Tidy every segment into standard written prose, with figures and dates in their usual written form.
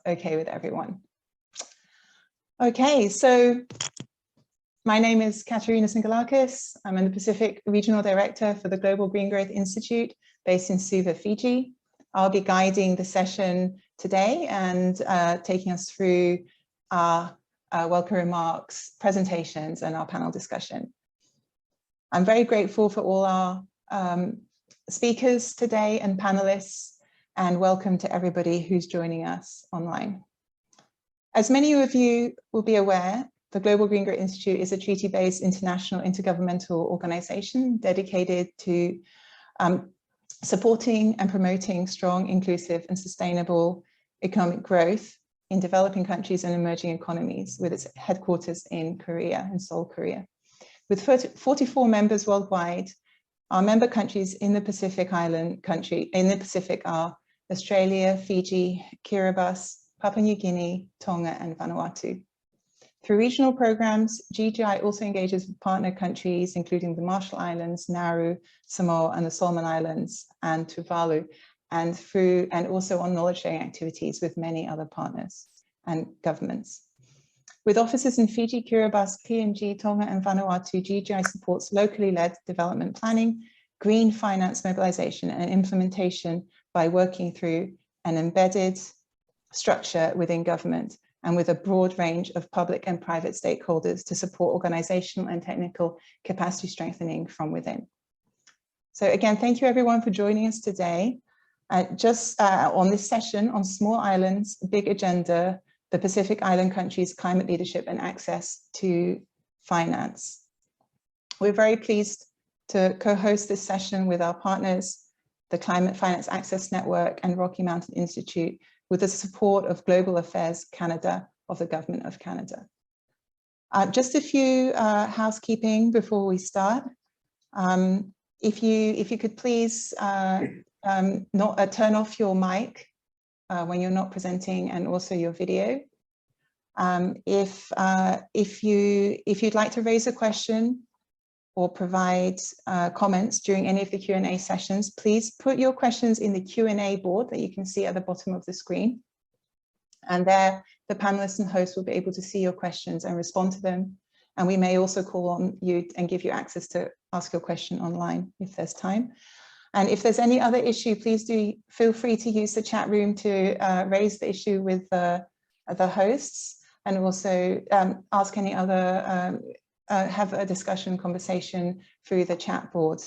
okay with everyone. Okay, so my name is Katerina Singalakis. I'm the Pacific Regional Director for the Global Green Growth Institute based in Suva, Fiji. I'll be guiding the session today and taking us through our welcome remarks, presentations, and our panel discussion. I'm very grateful for all our speakers today and panelists, and welcome to everybody who's joining us online. As many of you will be aware, the Global Green Growth Institute is a treaty-based international intergovernmental organization dedicated to supporting and promoting strong, inclusive, and sustainable economic growth in developing countries and emerging economies, with its headquarters in Korea, in Seoul, Korea. With 44 members worldwide, our member countries in the Pacific are Australia, Fiji, Kiribati, Papua New Guinea, Tonga, and Vanuatu. Through regional programs, GGI also engages with partner countries, including the Marshall Islands, Nauru, Samoa, and the Solomon Islands, and Tuvalu, and also on knowledge sharing activities with many other partners and governments. With offices in Fiji, Kiribati, PNG, Tonga, and Vanuatu, GGI supports locally led development planning, green finance mobilization, and implementation by working through an embedded structure within government and with a broad range of public and private stakeholders to support organizational and technical capacity strengthening from within. So again, thank you everyone for joining us today. On this session on small islands, big agenda, the Pacific Island countries' climate leadership and access to finance. We're very pleased to co-host this session with our partners, the Climate Finance Access Network and Rocky Mountain Institute, with the support of Global Affairs Canada of the Government of Canada. Just a few housekeeping before we start. If you could please turn off your mic when you're not presenting, and also your video. If you'd like to raise a question or provide comments during any of the Q&A sessions, please put your questions in the Q&A board that you can see at the bottom of the screen. And there, the panelists and hosts will be able to see your questions and respond to them. And we may also call on you and give you access to ask your question online if there's time. And if there's any other issue, please do feel free to use the chat room to raise the issue with the hosts, and also ask any other, have a discussion conversation through the chat board.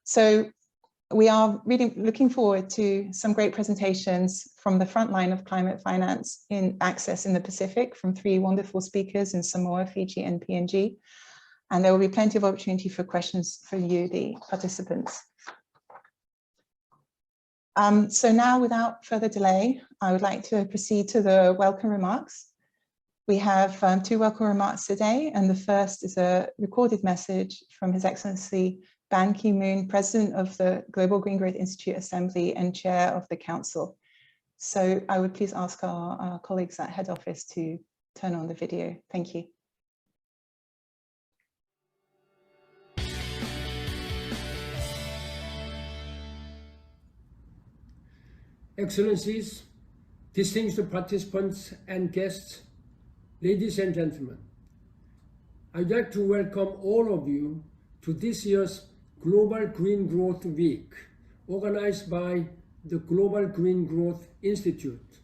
So we are really looking forward to some great presentations from the front line of climate finance in access in the Pacific from 3 wonderful speakers in Samoa, Fiji, and PNG. And there will be plenty of opportunity for questions from you, the participants. So now, without further delay, I would like to proceed to the welcome remarks. We have 2 welcome remarks today, and the first is a recorded message from His Excellency Ban Ki-moon, President of the Global Green Growth Institute Assembly and Chair of the Council. So I would please ask our colleagues at head office to turn on the video. Thank you. Excellencies, distinguished participants and guests, ladies and gentlemen, I'd like to welcome all of you to this year's Global Green Growth Week, organized by the Global Green Growth Institute.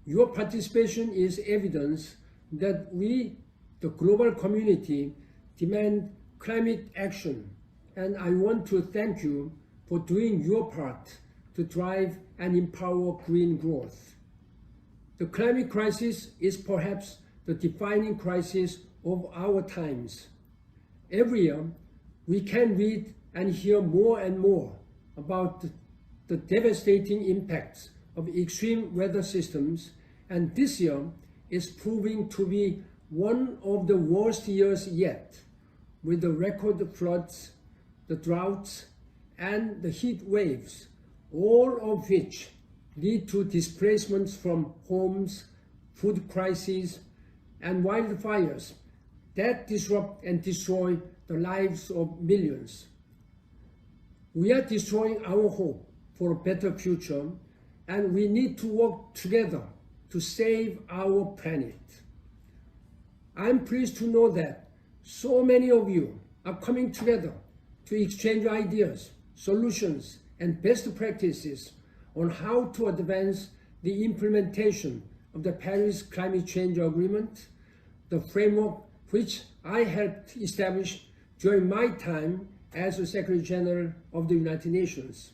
Your participation is evidence that we, the global community, demand climate action, and I want to thank you for doing your part to drive and empower green growth. The climate crisis is perhaps the defining crisis of our times. Every year, we can read and hear more and more about the devastating impacts of extreme weather systems, and this year is proving to be one of the worst years yet, with the record floods, the droughts, and the heat waves, all of which lead to displacements from homes, food crises, and wildfires that disrupt and destroy the lives of millions. We are destroying our hope for a better future, and we need to work together to save our planet. I'm pleased to know that so many of you are coming together to exchange ideas, solutions, and best practices on how to advance the implementation of the Paris Climate Change Agreement, the framework which I helped establish during my time as the Secretary General of the United Nations.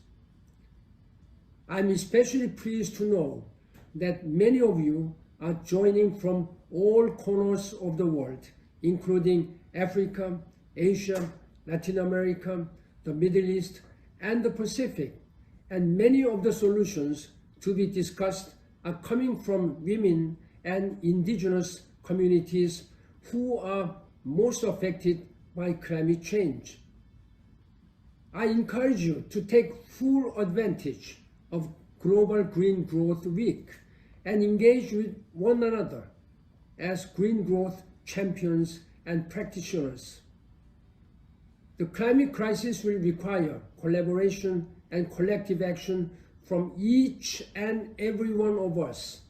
I'm especially pleased to know that many of you are joining from all corners of the world, including Africa, Asia, Latin America, the Middle East, and the Pacific. And many of the solutions to be discussed are coming from women and indigenous communities who are most affected by climate change. I encourage you to take full advantage of Global Green Growth Week and engage with one another as green growth champions and practitioners. The climate crisis will require collaboration and collective action from each and every one of us,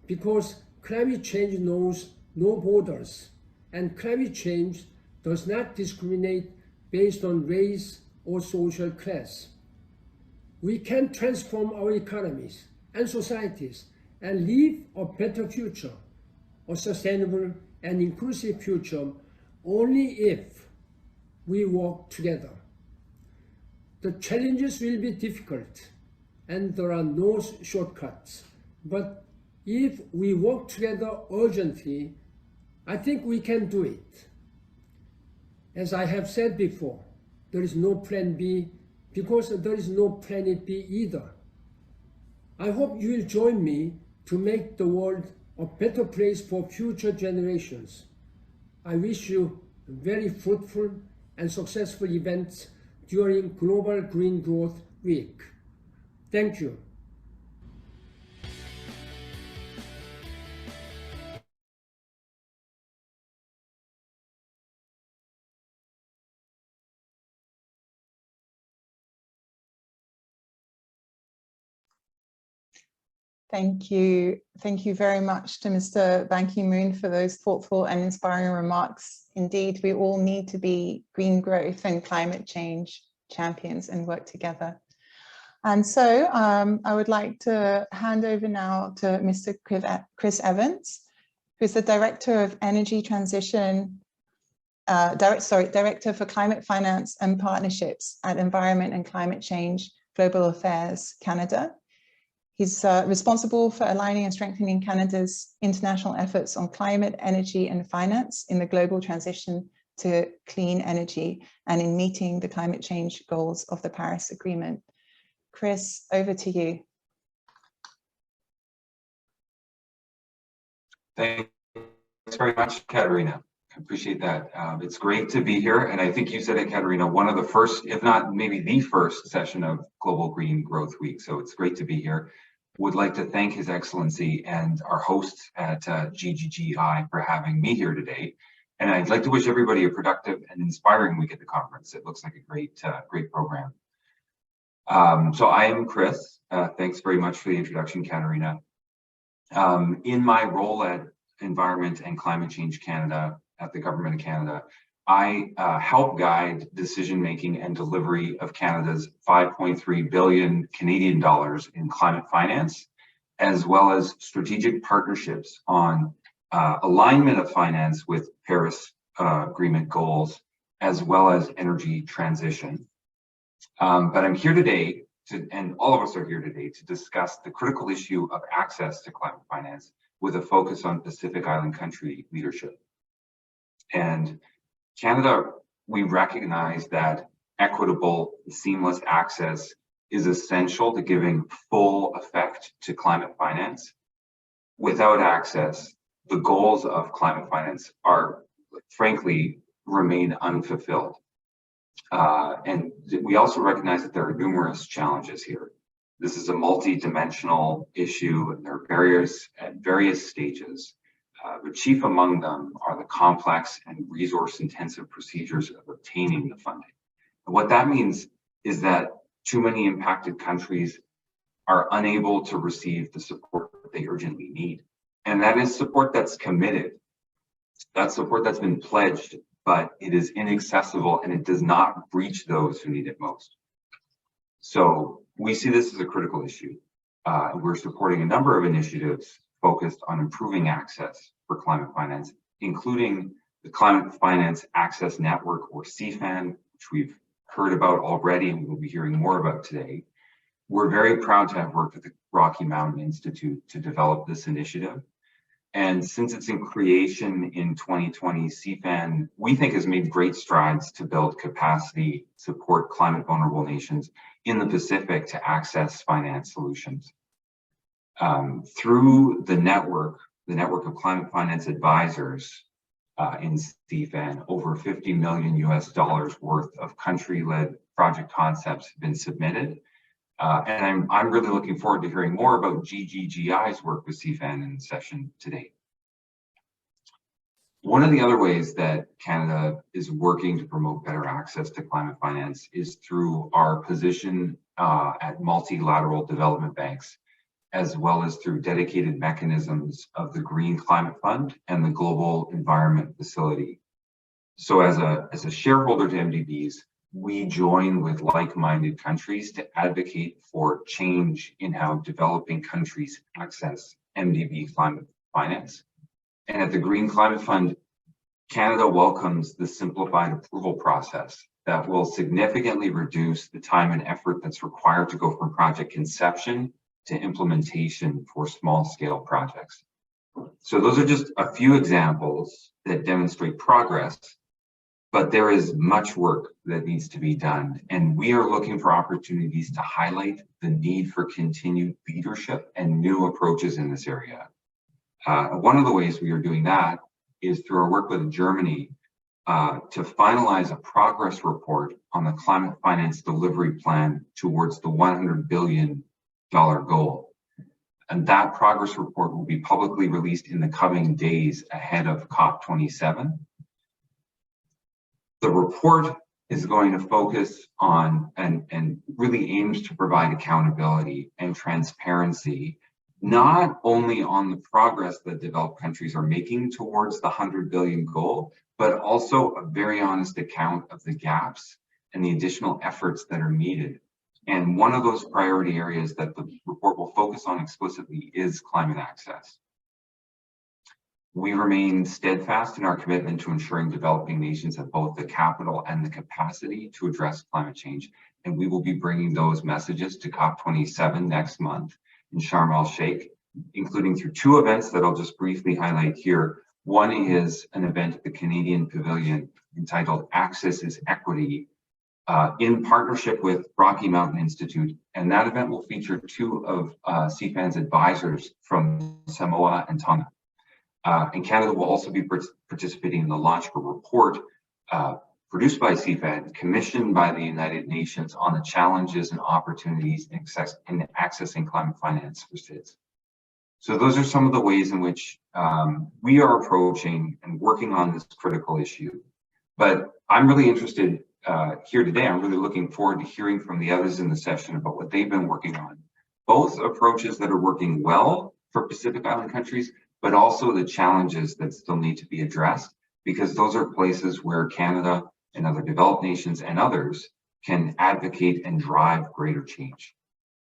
because climate change knows no borders, and climate change does not discriminate based on race or social class. We can transform our economies and societies and leave a better future, a sustainable and inclusive future, only if we work together. The challenges will be difficult and there are no shortcuts, but if we work together urgently, I think we can do it. As I have said before, there is no plan B because there is no planet B either. I hope you will join me to make the world a better place for future generations. I wish you very fruitful and successful events during Global Green Growth Week. Thank you. Thank you. Thank you very much to Mr. Ban Ki-moon for those thoughtful and inspiring remarks. Indeed, we all need to be green growth and climate change champions and work together. And so I would like to hand over now to Mr. Chris Evans, who's the Director of Energy Transition, Director for Climate Finance and Partnerships at Environment and Climate Change Global Affairs, Canada. He's responsible for aligning and strengthening Canada's international efforts on climate, energy, and finance in the global transition to clean energy and in meeting the climate change goals of the Paris Agreement. Chris, over to you. Thanks very much, Katerina. I appreciate that. It's great to be here. And I think you said it, Katerina, one of the first, if not maybe the first session of Global Green Growth Week. So it's great to be here. Would like to thank His Excellency and our hosts at GGGI for having me here today. And I'd like to wish everybody a productive and inspiring week at the conference. It looks like a great program. So I am Chris. Thanks very much for the introduction, Katerina. In my role at Environment and Climate Change Canada, at the Government of Canada, I help guide decision-making and delivery of Canada's 5.3 billion Canadian dollars in climate finance, as well as strategic partnerships on alignment of finance with Paris Agreement goals, as well as energy transition. But I'm here today and all of us are here today to discuss the critical issue of access to climate finance with a focus on Pacific Island country leadership. And Canada, we recognize that equitable, seamless access is essential to giving full effect to climate finance. Without access, the goals of climate finance are, frankly, remain unfulfilled. And we also recognize that there are numerous challenges here. This is a multi-dimensional issue, and there are barriers at various stages. But chief among them are the complex and resource-intensive procedures of obtaining the funding. And what that means is that too many impacted countries are unable to receive the support that they urgently need. And that is support that's committed. That's support that's been pledged, but it is inaccessible and it does not reach those who need it most. So we see this as a critical issue. We're supporting a number of initiatives focused on improving access for climate finance, including the Climate Finance Access Network, or CFAN, which we've heard about already and we'll be hearing more about today. We're very proud to have worked with the Rocky Mountain Institute to develop this initiative. And since its creation in 2020, CFAN, we think, has made great strides to build capacity, support climate vulnerable nations in the Pacific to access finance solutions. Through the network of climate finance advisors in CFAN, over $50 million worth of country-led project concepts have been submitted. And I'm really looking forward to hearing more about GGGI's work with CFAN in the session today. One of the other ways that Canada is working to promote better access to climate finance is through our position at multilateral development banks, as well as through dedicated mechanisms of the Green Climate Fund and the Global Environment Facility. So as a shareholder to MDBs, we join with like-minded countries to advocate for change in how developing countries access MDB climate finance. And at the Green Climate Fund, Canada welcomes the simplified approval process that will significantly reduce the time and effort that's required to go from project conception to implementation for small-scale projects. So those are just a few examples that demonstrate progress, but there is much work that needs to be done. And we are looking for opportunities to highlight the need for continued leadership and new approaches in this area. One of the ways we are doing that is through our work with Germany to finalize a progress report on the climate finance delivery plan towards the $100 billion goal. And that progress report will be publicly released in the coming days ahead of COP27. The report is going to focus on and really aims to provide accountability and transparency, not only on the progress that developed countries are making towards the 100 billion goal, but also a very honest account of the gaps and the additional efforts that are needed. And one of those priority areas that the report will focus on explicitly is climate access. We remain steadfast in our commitment to ensuring developing nations have both the capital and the capacity to address climate change. And we will be bringing those messages to COP27 next month in Sharm el-Sheikh, including through two events that I'll just briefly highlight here. One is an event at the Canadian Pavilion entitled Access is Equity, in partnership with Rocky Mountain Institute. And that event will feature two of CFAN's advisors from Samoa and Tonga. And Canada will also be participating in the launch of a report produced by CFAN, commissioned by the United Nations on the challenges and opportunities in accessing climate finance for SIDS. So those are some of the ways in which we are approaching and working on this critical issue. But I'm really interested here today. I'm really looking forward to hearing from the others in the session about what they've been working on. Both approaches that are working well for Pacific Island countries, but also the challenges that still need to be addressed, because those are places where Canada and other developed nations and others can advocate and drive greater change.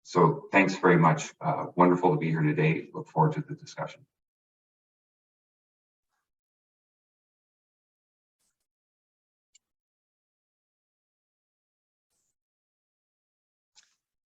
So thanks very much. Wonderful to be here today. Look forward to the discussion.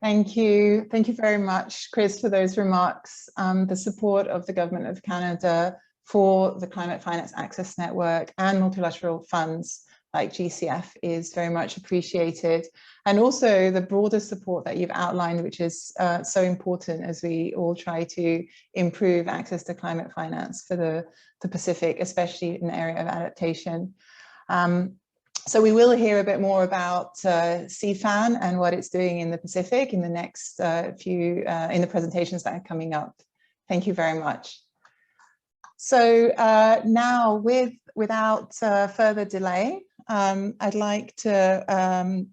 Thank you. Thank you very much, Chris, for those remarks. The support of the Government of Canada for the Climate Finance Access Network and multilateral funds like GCF is very much appreciated. And also the broader support that you've outlined, which is so important as we all try to improve access to climate finance for the Pacific, especially in the area of adaptation. So we will hear a bit more about CFAN and what it's doing in the Pacific in the next in the presentations that are coming up. Thank you very much. So now, without further delay, I'd like to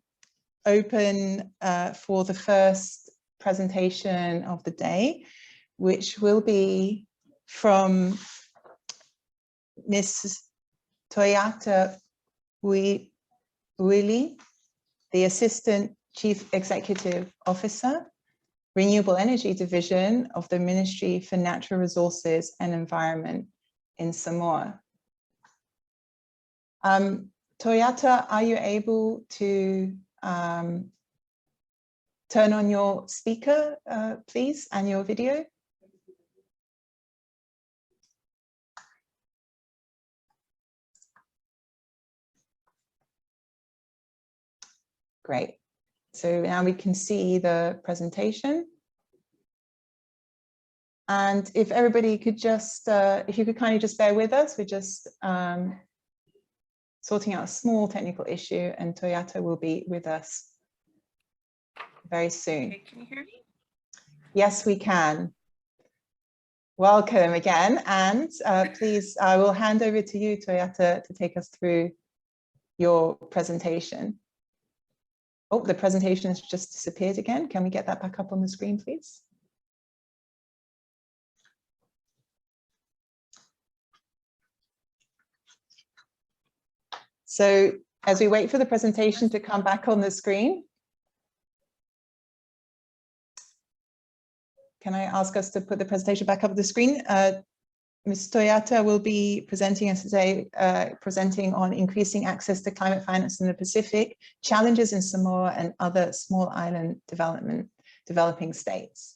open for the first presentation of the day, which will be from Ms. Toyota Uili, the Assistant Chief Executive Officer, Renewable Energy Division of the Ministry for Natural Resources and Environment in Samoa. Toyota, are you able to turn on your speaker, please, and your video? Great. So now we can see the presentation. And if everybody could just, if you could kindly just bear with us, we're just sorting out a small technical issue, and Toyota will be with us very soon. Okay, can you hear me? Yes, we can. Welcome again. And please, I will hand over to you, Toyota, to take us through your presentation. Oh, the presentation has just disappeared again. Can we get that back up on the screen, please? So as we wait for the presentation to come back on the screen, can I ask us to put the presentation back up on the screen? Ms. Toyota will be presenting us today, presenting on increasing access to climate finance in the Pacific, challenges in Samoa and other small island developing states.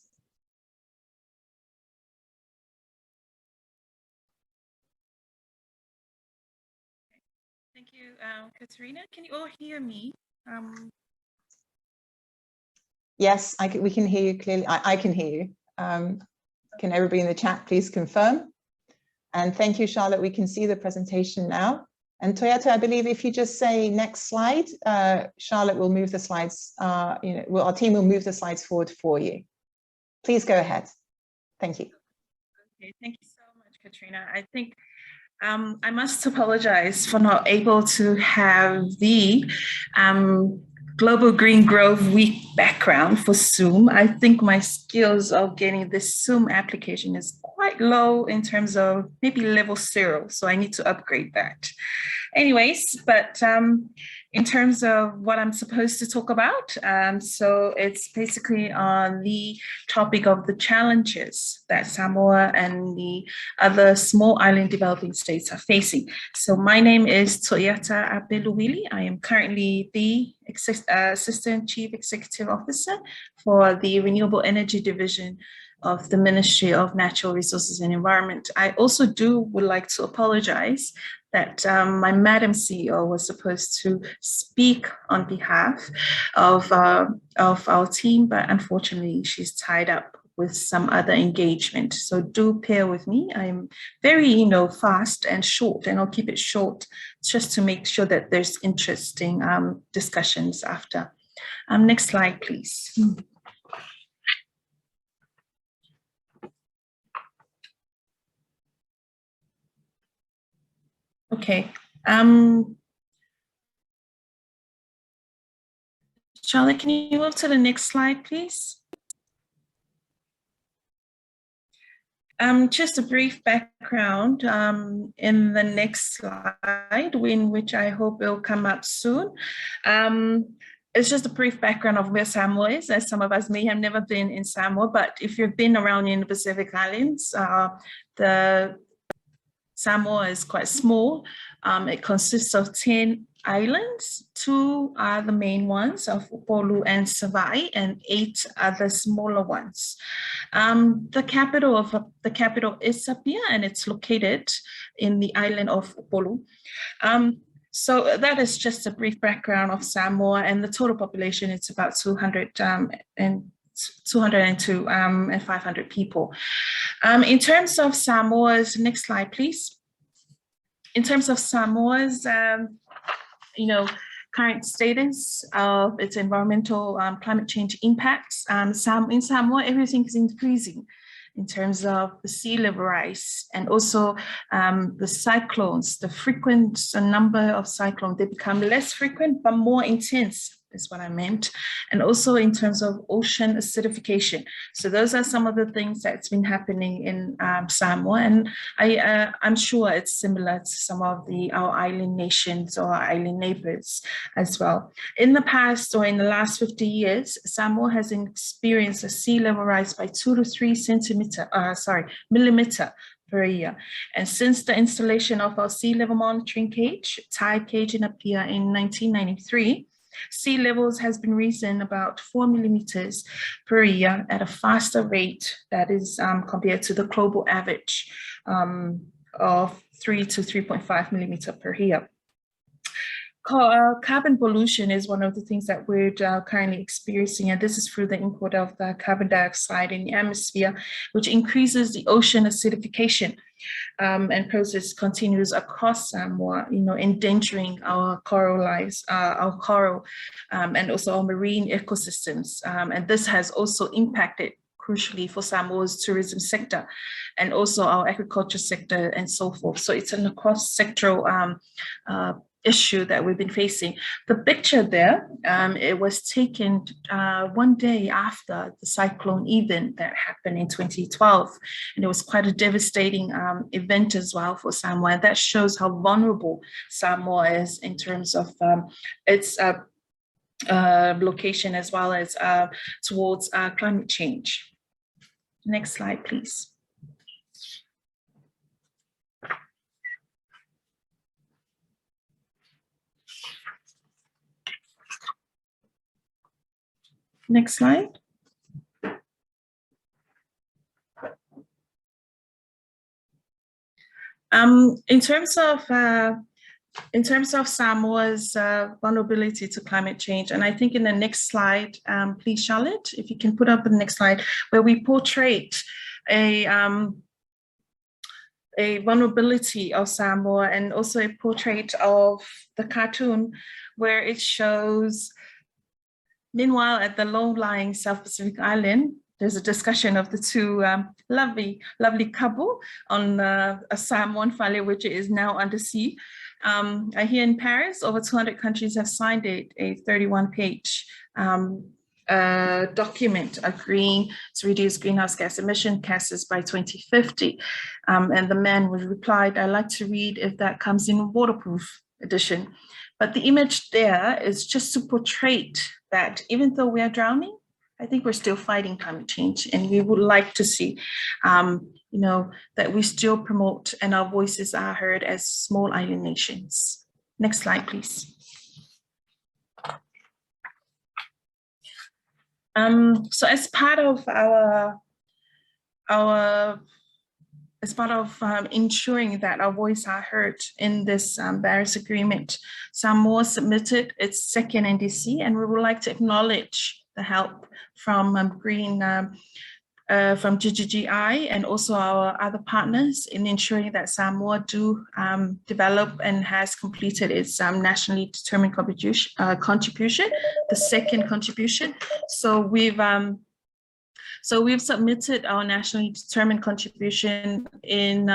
Thank you, Katerina. Can you all hear me? Yes, we can hear you clearly. I can hear you. Can everybody in the chat please confirm? And thank you, Charlotte. We can see the presentation now. And Toyota, I believe if you just say next slide, Charlotte will move the slides, our team will move the slides forward for you. Please go ahead. Thank you. Okay, thank you so much, Katrina. I think I must apologize for not able to have the Global Green Growth Week background for Zoom. I think my skills of getting this Zoom application is quite low in terms of maybe level 0, so I need to upgrade that. Anyways, but in terms of what I'm supposed to talk about, so it's basically on the topic of the challenges that Samoa and the other small island developing states are facing. So my name is Toyota Abeluwili. I am currently the Assistant Chief Executive Officer for the Renewable Energy Division of the Ministry of Natural Resources and Environment. I also would like to apologize that my Madam CEO was supposed to speak on behalf of our team, but unfortunately she's tied up with some other engagement. So do bear with me. I'm very, fast and short, and I'll keep it short just to make sure that there's interesting discussions after. Next slide, please. Okay. Charlotte, can you move to the next slide, please? Just a brief background in the next slide, in which I hope will come up soon. It's just a brief background of where Samoa is, as some of us may have never been in Samoa, but if you've been around in the Pacific Islands, the Samoa is quite small. It consists of 10 islands. 2 are the main ones of Upolu and Savai, and 8 other smaller ones. The capital is Apia, and it's located in the island of Upolu. So that is just a brief background of Samoa, and the total population is about 202 and 500 people. In terms of Samoa's, next slide, please. In terms of Samoa's, current status of its environmental climate change impacts, in Samoa, everything is increasing in terms of the sea level rise, and also the cyclones, the number of cyclones, they become less frequent but more intense is what I meant, and also in terms of ocean acidification. So those are some of the things that's been happening in Samoa, and I'm sure it's similar to some of our island nations or our island neighbors as well. In the past, or in the last 50 years, Samoa has experienced a sea level rise by 2 to 3 millimeter per year. And since the installation of our sea level monitoring cage, tide cage in Apia in 1993, sea levels has been risen about 4 millimeters per year at a faster rate that is compared to the global average of 3 to 3.5 millimeter per year. Carbon pollution is one of the things that we're currently experiencing, and this is through the import of the carbon dioxide in the atmosphere, which increases the ocean acidification, and process continues across Samoa, endangering our coral lives, our coral, and also our marine ecosystems. And this has also impacted crucially for Samoa's tourism sector and also our agriculture sector and so forth. So it's a cross-sectoral issue that we've been facing. The picture there, it was taken one day after the cyclone event that happened in 2012. And it was quite a devastating event as well for Samoa. And that shows how vulnerable Samoa is in terms of its location as well as towards climate change. Next slide, please. Next slide. In terms of Samoa's vulnerability to climate change, and I think in the next slide, please, Charlotte, if you can put up the next slide, where we portrayed a vulnerability of Samoa and also a portrait of the cartoon where it shows. Meanwhile, at the low-lying South Pacific Island, there's a discussion of the two lovely couple on a Samoan fale, which is now undersea. Here in Paris, over 200 countries have signed a 31-page document agreeing to reduce greenhouse gas emission gases by 2050. And the man was replied, I'd like to read if that comes in waterproof edition. But the image there is just to portray that even though we are drowning, I think we're still fighting climate change, and we would like to see, that we still promote and our voices are heard as small island nations. Next slide, please. So as part of ensuring that our voices are heard in this Paris Agreement, Samoa submitted its second NDC, and we would like to acknowledge the help from from GGGI and also our other partners in ensuring that Samoa do develop and has completed its nationally determined contribution, the second contribution. So we've submitted our nationally determined contribution in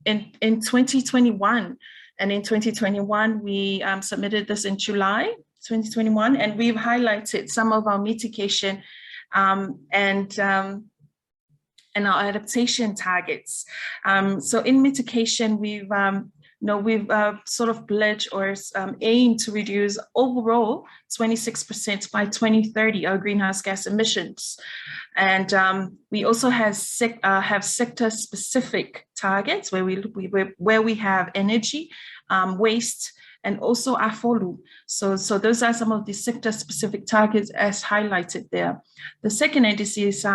2021. And in 2021, we submitted this in July 2021, and we've highlighted some of our mitigation and our adaptation targets. So in mitigation, we've sort of pledged or aimed to reduce overall 26% by 2030 our greenhouse gas emissions. And we also have sector-specific targets where we have energy, waste, and also AFOLU. So those are some of the sector-specific targets as highlighted there. The second NDC is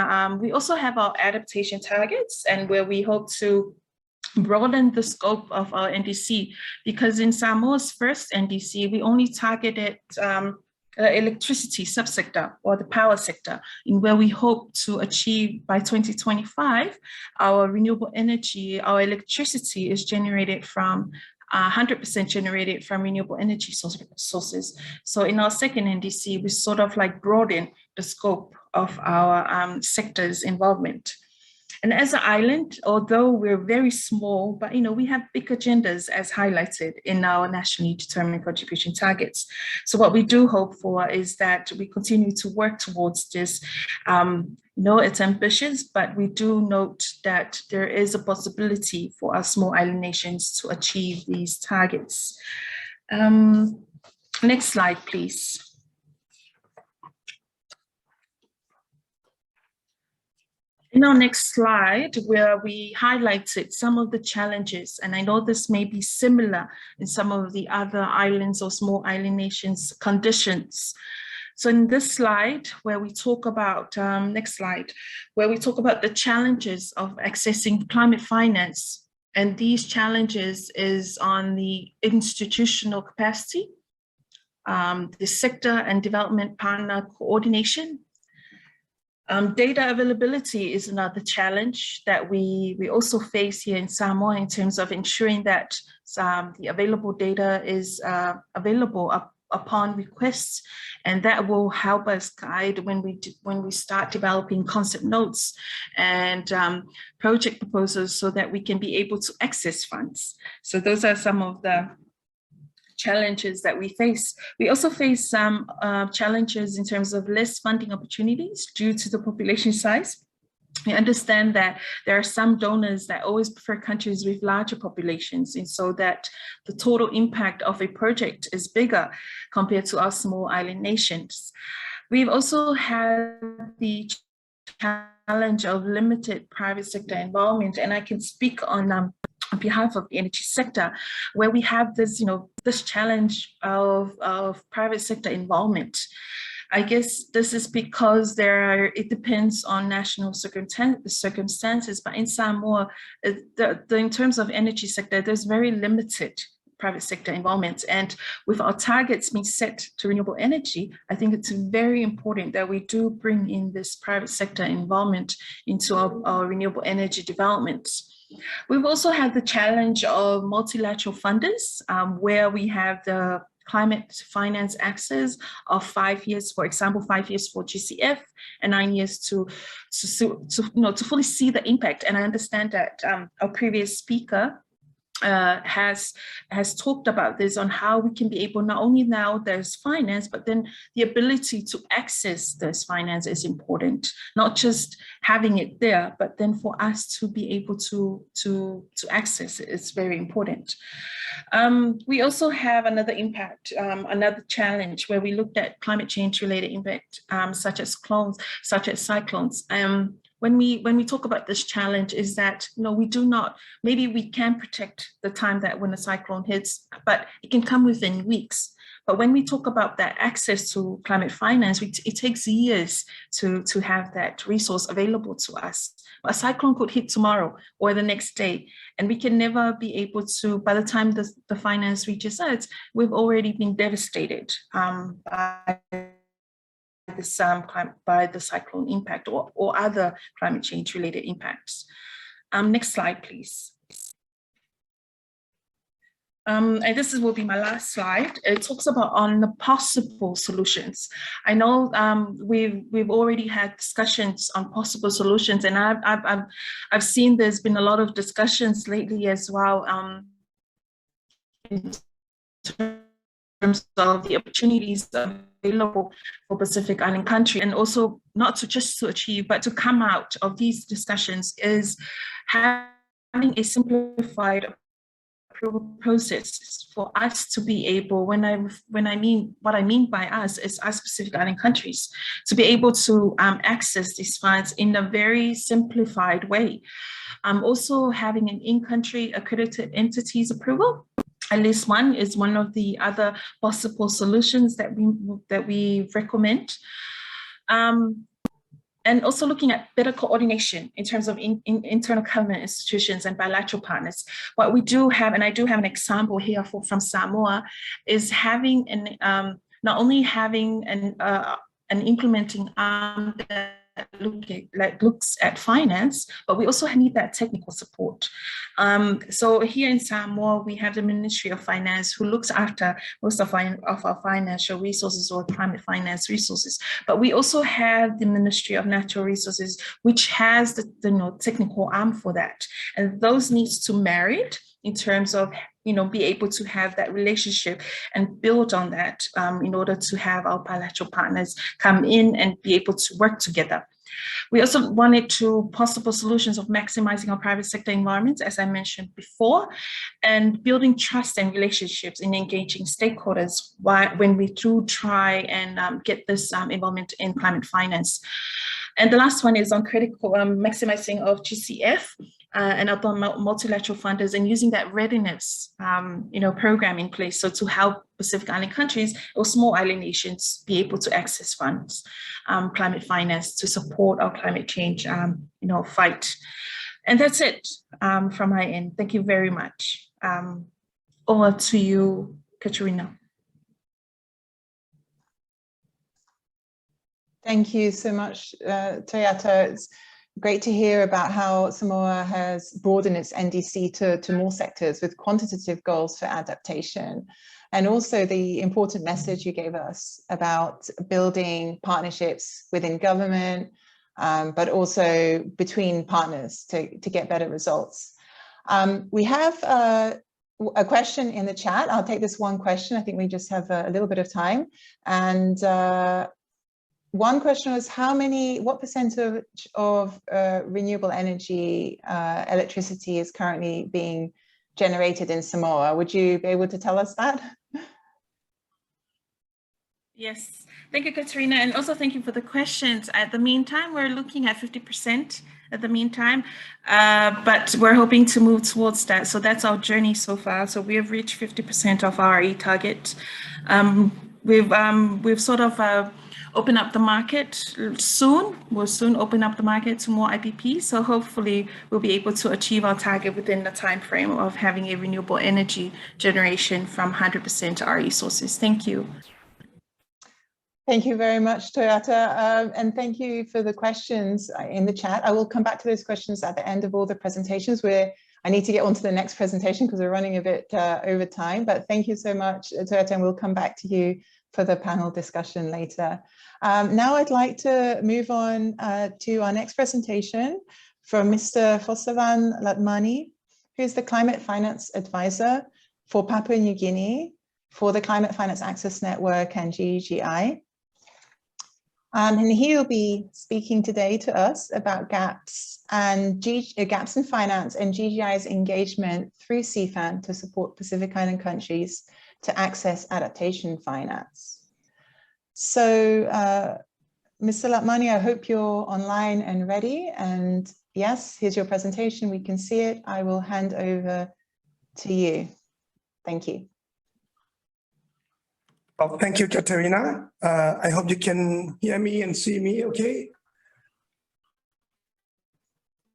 we also have our adaptation targets, and where we hope to broaden the scope of our NDC, because in Samoa's first NDC, we only targeted electricity subsector or the power sector, in where we hope to achieve by 2025, our renewable energy, our electricity is generated from 100% generated from renewable energy sources. So in our second NDC, we sort of like broaden the scope of our sector's involvement. And as an island, although we're very small, but we have big agendas as highlighted in our nationally determined contribution targets. So what we do hope for is that we continue to work towards this. It's ambitious, but we do note that there is a possibility for our small island nations to achieve these targets. Next slide, please. In our next slide, where we highlighted some of the challenges, and I know this may be similar in some of the other islands or small island nations conditions. So in this slide, where we talk about, next slide, where we talk about the challenges of accessing climate finance, and these challenges is on the institutional capacity, the sector and development partner coordination. Data availability is another challenge that we also face here in Samoa in terms of ensuring that the available data is available upon requests, and that will help us guide when we start developing concept notes and project proposals so that we can be able to access funds. So those are some of the challenges that we face. We also face some challenges in terms of less funding opportunities due to the population size. We understand that there are some donors that always prefer countries with larger populations, and so that the total impact of a project is bigger compared to our small island nations. We've also had the challenge of limited private sector involvement, and I can speak on behalf of the energy sector, where we have this, this challenge of private sector involvement. I guess this is because it depends on national circumstances, but in Samoa, in terms of energy sector, there's very limited private sector involvement. And with our targets being set to renewable energy, I think it's very important that we do bring in this private sector involvement into our renewable energy developments. We've also had the challenge of multilateral funders, where we have the climate finance access of 5 years, for example, 5 years for GCF and 9 years to fully see the impact. And I understand that our previous speaker has talked about this, on how we can be able, not only now there's finance, but then the ability to access this finance is important. Not just having it there, but then for us to be able to access it is very important. We also have another impact, another challenge, where we looked at climate change related impact, such as cyclones. When we talk about this challenge, is that we do not, maybe we can protect the time that when a cyclone hits, but it can come within weeks. But when we talk about that access to climate finance, it takes years to have that resource available to us. A cyclone could hit tomorrow or the next day, and we can never be able to, by the time the finance reaches us, we've already been devastated by the cyclone impact or other climate change related impacts. Next slide, please. And this will be my last slide. It talks about on the possible solutions. I know we've already had discussions on possible solutions, and I've seen there's been a lot of discussions lately as well in terms of the opportunities available for Pacific Island countries, and also not just to achieve, but to come out of these discussions is having a simplified process for us to be able, what I mean by us is us Pacific Island countries, to be able to access these funds in a very simplified way. Also having an in-country accredited entities approval. At least one is one of the other possible solutions that we recommend. And also looking at better coordination in terms of internal government institutions and bilateral partners. What we do have, and I do have an example here from Samoa, is having not only having an implementing arm that looks at finance, but we also need that technical support. So here in Samoa, we have the Ministry of Finance who looks after most of our financial resources or climate finance resources. But we also have the Ministry of Natural Resources, which has the technical arm for that. And those needs to marry in terms of be able to have that relationship and build on that in order to have our bilateral partners come in and be able to work together. We also wanted to possible solutions of maximizing our private sector environments, as I mentioned before, and building trust and relationships in engaging stakeholders when we do try and get this involvement in climate finance. And the last one is on critical maximizing of GCF and other multilateral funders and using that readiness program in place, so to help Pacific Island countries or small island nations be able to access funds, climate finance to support our climate change fight. And that's it from my end. Thank you very much. Over to you, Katerina. Thank you so much, Toyota. It's great to hear about how Samoa has broadened its NDC to more sectors with quantitative goals for adaptation. And also the important message you gave us about building partnerships within government, but also between partners to get better results. We have a question in the chat. I'll take this one question. I think we just have a little bit of time. And one question was what percentage of renewable energy electricity is currently being generated in Samoa? Would you be able to tell us that? Yes, thank you, Katerina, and also thank you for the questions. At the meantime, we're looking at 50% at the meantime, but we're hoping to move towards that. So that's our journey so far. So we have reached 50% of our RE target. We've sort of open up the market soon. We'll soon open up the market to more IPPs. So hopefully we'll be able to achieve our target within the time frame of having a renewable energy generation from 100% RE sources. Thank you. Thank you very much, Toyota. And thank you for the questions in the chat. I will come back to those questions at the end of all the presentations where I need to get on to the next presentation because we're running a bit over time. But thank you so much, Toyota, and we'll come back to you for the panel discussion later. Now I'd like to move on to our next presentation from Mr. Fosavan Latmani, who's the Climate Finance Advisor for Papua New Guinea for the Climate Finance Access Network and GGI. And he will be speaking today to us about gaps in finance and GGI's engagement through CFAN to support Pacific Island countries to access adaptation finance. So, Mr. Latmani, I hope you're online and ready. And yes, here's your presentation. We can see it. I will hand over to you. Thank you. Well, thank you, Katerina. I hope you can hear me and see me okay?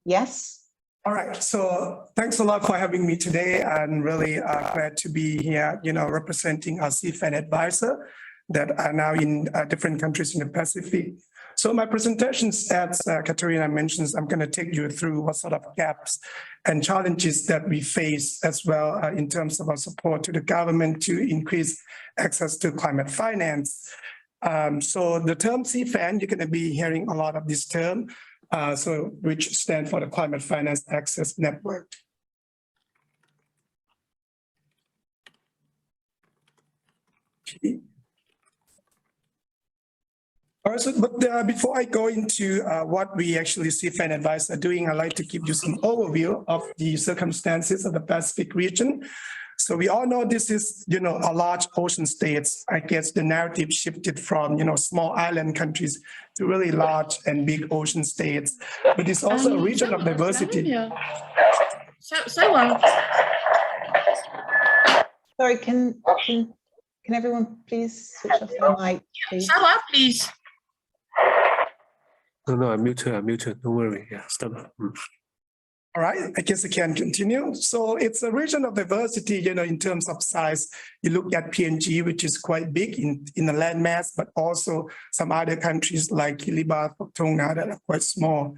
Yes. All right, so thanks a lot for having me today. I'm really glad to be here, representing our CFAN advisor that are now in different countries in the Pacific. So my presentations, as Katerina mentions, I'm going to take you through what sort of gaps and challenges that we face as well in terms of our support to the government to increase access to climate finance. So the term CFAN, you're going to be hearing a lot of this term, which stands for the Climate Finance Access Network. Okay. All right, but before I go into what we actually CFAN Advisor are doing, I'd like to give you some overview of the circumstances of the Pacific region. So we all know this is, a large ocean states. I guess the narrative shifted from, small island countries to really large and big ocean states. But it's also a region of diversity. Sorry, can everyone please switch off their mic, please? Please. No, I'm muted. Don't worry. Yeah, stop. All right, I guess I can continue. So it's a region of diversity, in terms of size. You look at PNG, which is quite big in the landmass, but also some other countries like Kiribati, Tonga that are quite small.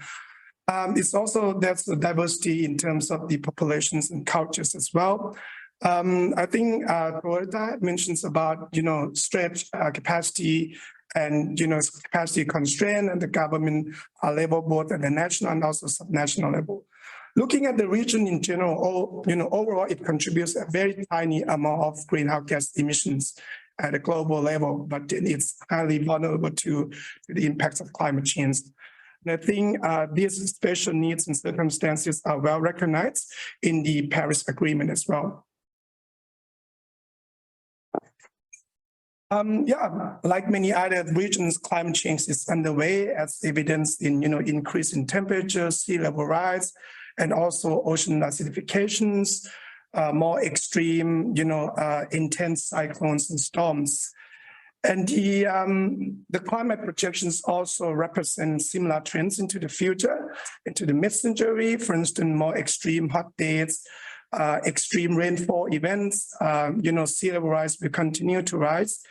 It's also, that's the diversity in terms of the populations and cultures as well. I think Roberta mentions about, stretch capacity and, capacity constraint and the government level, both at the national and also subnational level. Looking at the region in general, overall, it contributes a very tiny amount of greenhouse gas emissions at a global level, but it's highly vulnerable to the impacts of climate change. And I think these special needs and circumstances are well recognized in the Paris Agreement as well. Like many other regions, climate change is underway as evidenced in, increase in temperature, sea level rise, and also ocean acidifications, more extreme, intense cyclones and storms. And the climate projections also represent similar trends into the future, into the mid-century, for instance, more extreme hot days, extreme rainfall events, sea level rise will continue to rise.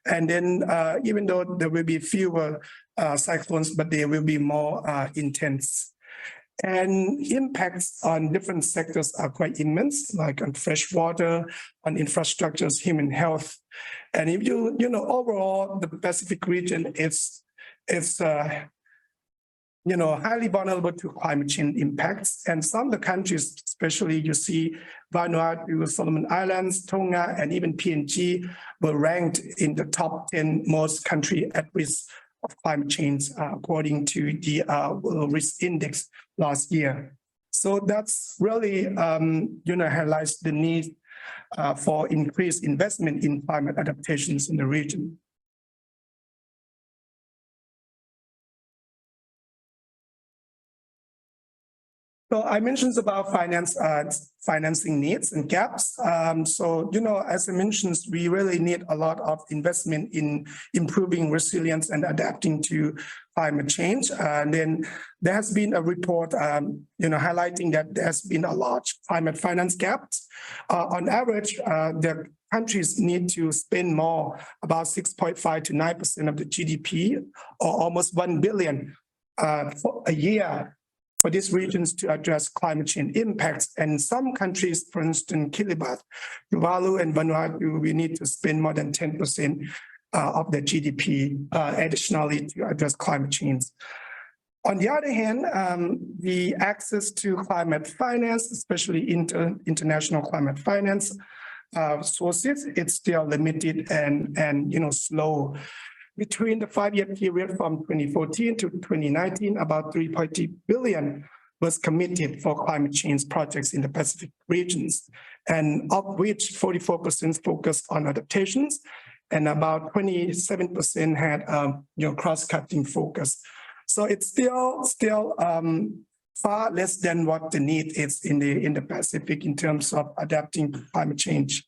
And then even though there will be fewer cyclones, but they will be more intense. And impacts on different sectors are quite immense, like on fresh water, on infrastructures, human health. And if overall, the Pacific region is highly vulnerable to climate change impacts. And some of the countries, especially you see Vanuatu, Solomon Islands, Tonga, and even PNG were ranked in the top 10 most countries at risk of climate change, according to the World Risk Index last year. So that's really, highlights the need for increased investment in climate adaptations in the region. So I mentioned about financing needs and gaps. As I mentioned, we really need a lot of investment in improving resilience and adapting to climate change. And then there has been a report, highlighting that there has been a large climate finance gap. On average, the countries need to spend more, about 6.5 to 9% of the GDP, or almost 1 billion for a year, for these regions to address climate change impacts. And some countries, for instance, Kiribati, Tuvalu, and Vanuatu, we need to spend more than 10% of the GDP additionally to address climate change. On the other hand, the access to climate finance, especially international climate finance sources, it's still limited and slow. Between the 5-year period from 2014 to 2019, about 3.2 billion was committed for climate change projects in the Pacific regions, and of which 44% focused on adaptations, and about 27% had cross-cutting focus. So it's still far less than what the need is in the Pacific in terms of adapting to climate change.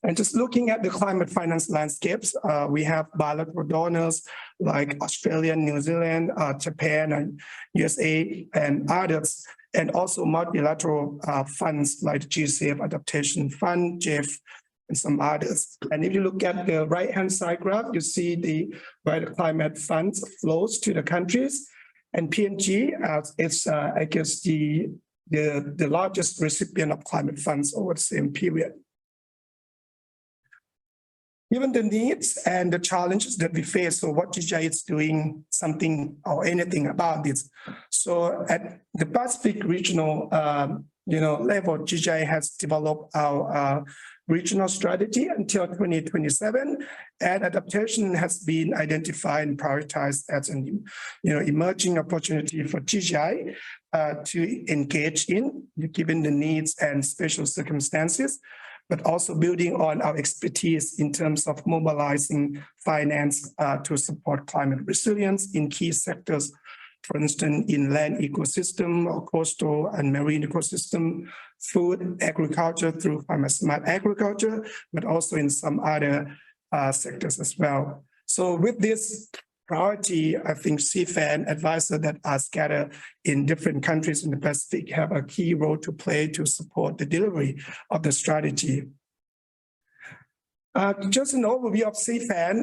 And just looking at the climate finance landscapes, we have bilateral donors like Australia, New Zealand, Japan, and USA, and others, and also multilateral funds like the GCF Adaptation Fund, GEF, and some others. And if you look at the right-hand side graph, you see where the climate funds flows to the countries. And PNG is, I guess, the largest recipient of climate funds over the same period. Given the needs and the challenges that we face, so what GGI is doing something or anything about this. So at the Pacific regional level, GGI has developed our regional strategy until 2027, and adaptation has been identified and prioritized as an emerging opportunity for GGI to engage in, given the needs and special circumstances, but also building on our expertise in terms of mobilizing finance to support climate resilience in key sectors, for instance, in land ecosystem or coastal and marine ecosystem, food, agriculture through climate smart agriculture, but also in some other sectors as well. So with this priority, I think CFAN advisors that are scattered in different countries in the Pacific have a key role to play to support the delivery of the strategy. Just an overview of CFAN.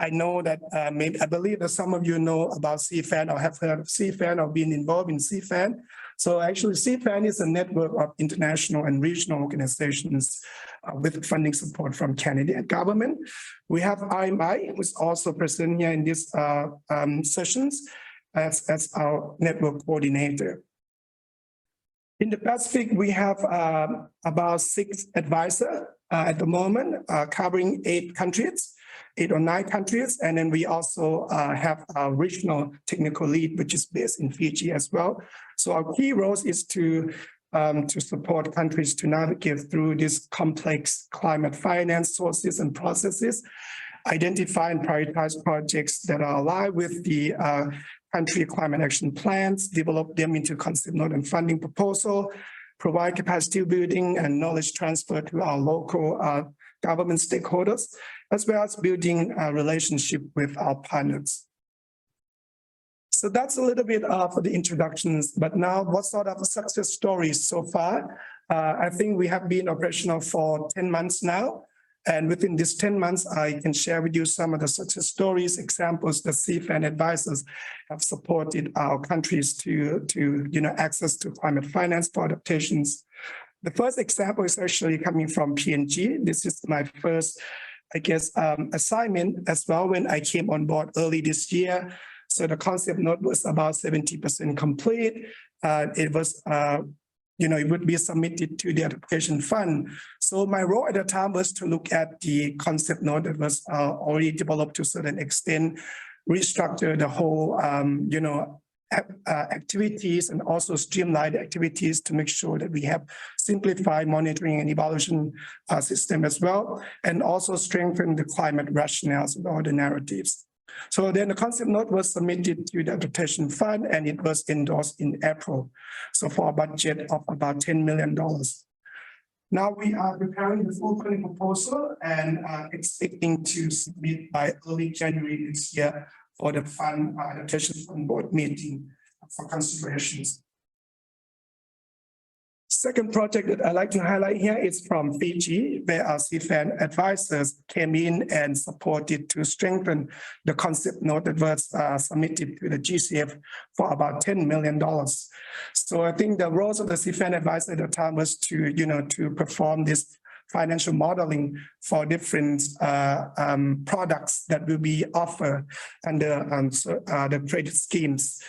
I know that I believe that some of you know about CFAN or have heard of CFAN or been involved in CFAN. So actually CFAN is a network of international and regional organizations with funding support from Canadian government. We have IMI, who's also present here in these sessions as our network coordinator. In the Pacific, we have about 6 advisors at the moment, covering 8 or 9 countries. And then we also have a regional technical lead, which is based in Fiji as well. So our key role is to support countries to navigate through these complex climate finance sources and processes, identify and prioritize projects that are aligned with the country climate action plans, develop them into concept note and funding proposal, provide capacity building and knowledge transfer to our local government stakeholders, as well as building a relationship with our partners. So that's a little bit for the introductions, but now what sort of success stories so far? I think we have been operational for 10 months now. And within these 10 months, I can share with you some of the success stories, examples that CFAN advisors have supported our countries to access to climate finance for adaptations. The first example is actually coming from PNG. This is my first, assignment as well when I came on board early this year. So the concept note was about 70% complete. It was it would be submitted to the adaptation fund. So my role at the time was to look at the concept note that was already developed to a certain extent, restructure the whole, activities and also streamline the activities to make sure that we have simplified monitoring and evaluation system as well, and also strengthen the climate rationales of all the narratives. So then the concept note was submitted to the adaptation fund and it was endorsed in April. So for a budget of about $10 million. Now we are preparing the full funding proposal and expecting to submit by early January this year for the fund adaptation fund board meeting for considerations. Second project that I'd like to highlight here is from Fiji, where our CFAN advisors came in and supported to strengthen the concept note that was submitted to the GCF for about $10 million. So I think the roles of the CFAN advisor at the time was to perform this financial modeling for different products that will be offered under the credit schemes.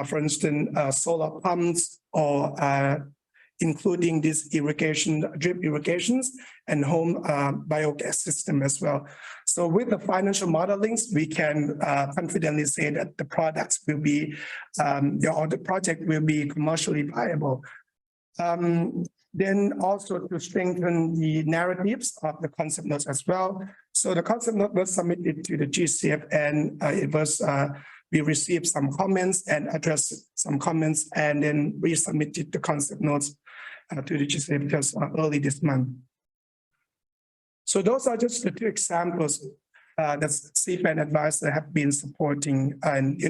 For instance, solar pumps or including these drip irrigations and home biogas system as well. So with the financial modelings, we can confidently say that the products will be, or the project will be commercially viable. Then also to strengthen the narratives of the concept notes as well. So the concept note was submitted to the GCF and it was, we received some comments and addressed some comments and then resubmitted the concept notes to the GCF just early this month. So those are just the 2 examples that CFAN advisors have been supporting and,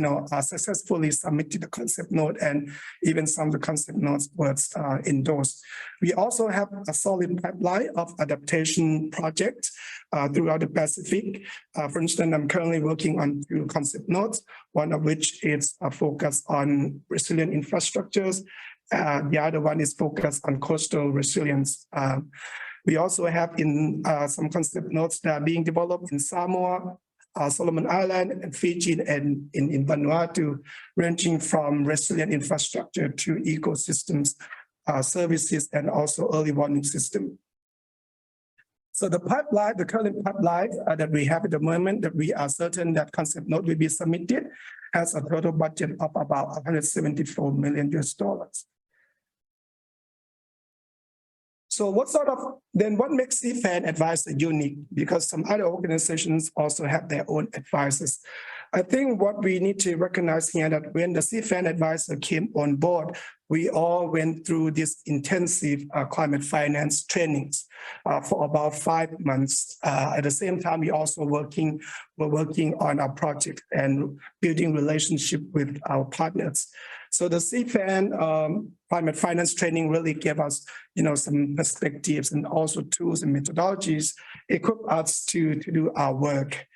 successfully submitted the concept note and even some of the concept notes was endorsed. We also have a solid pipeline of adaptation projects throughout the Pacific. For instance, I'm currently working on 2 concept notes, one of which is a focus on resilient infrastructures. The other one is focused on coastal resilience. We also have in some concept notes that are being developed in Samoa, Solomon Island, and Fiji, and in Vanuatu, ranging from resilient infrastructure to ecosystems, services, and also early warning system. So the pipeline, the current pipeline that we have at the moment, that we are certain that concept note will be submitted, has a total budget of about $174 million. So what makes CFAN advisor unique? Because some other organizations also have their own advisors. I think what we need to recognize here that when the CFAN advisor came on board, we all went through this intensive climate finance trainings for about 5 months. At the same time, we also were working on our project and building relationship with our partners. So the CFAN climate finance training really gave us, some perspectives and also tools and methodologies, equip us to do our work.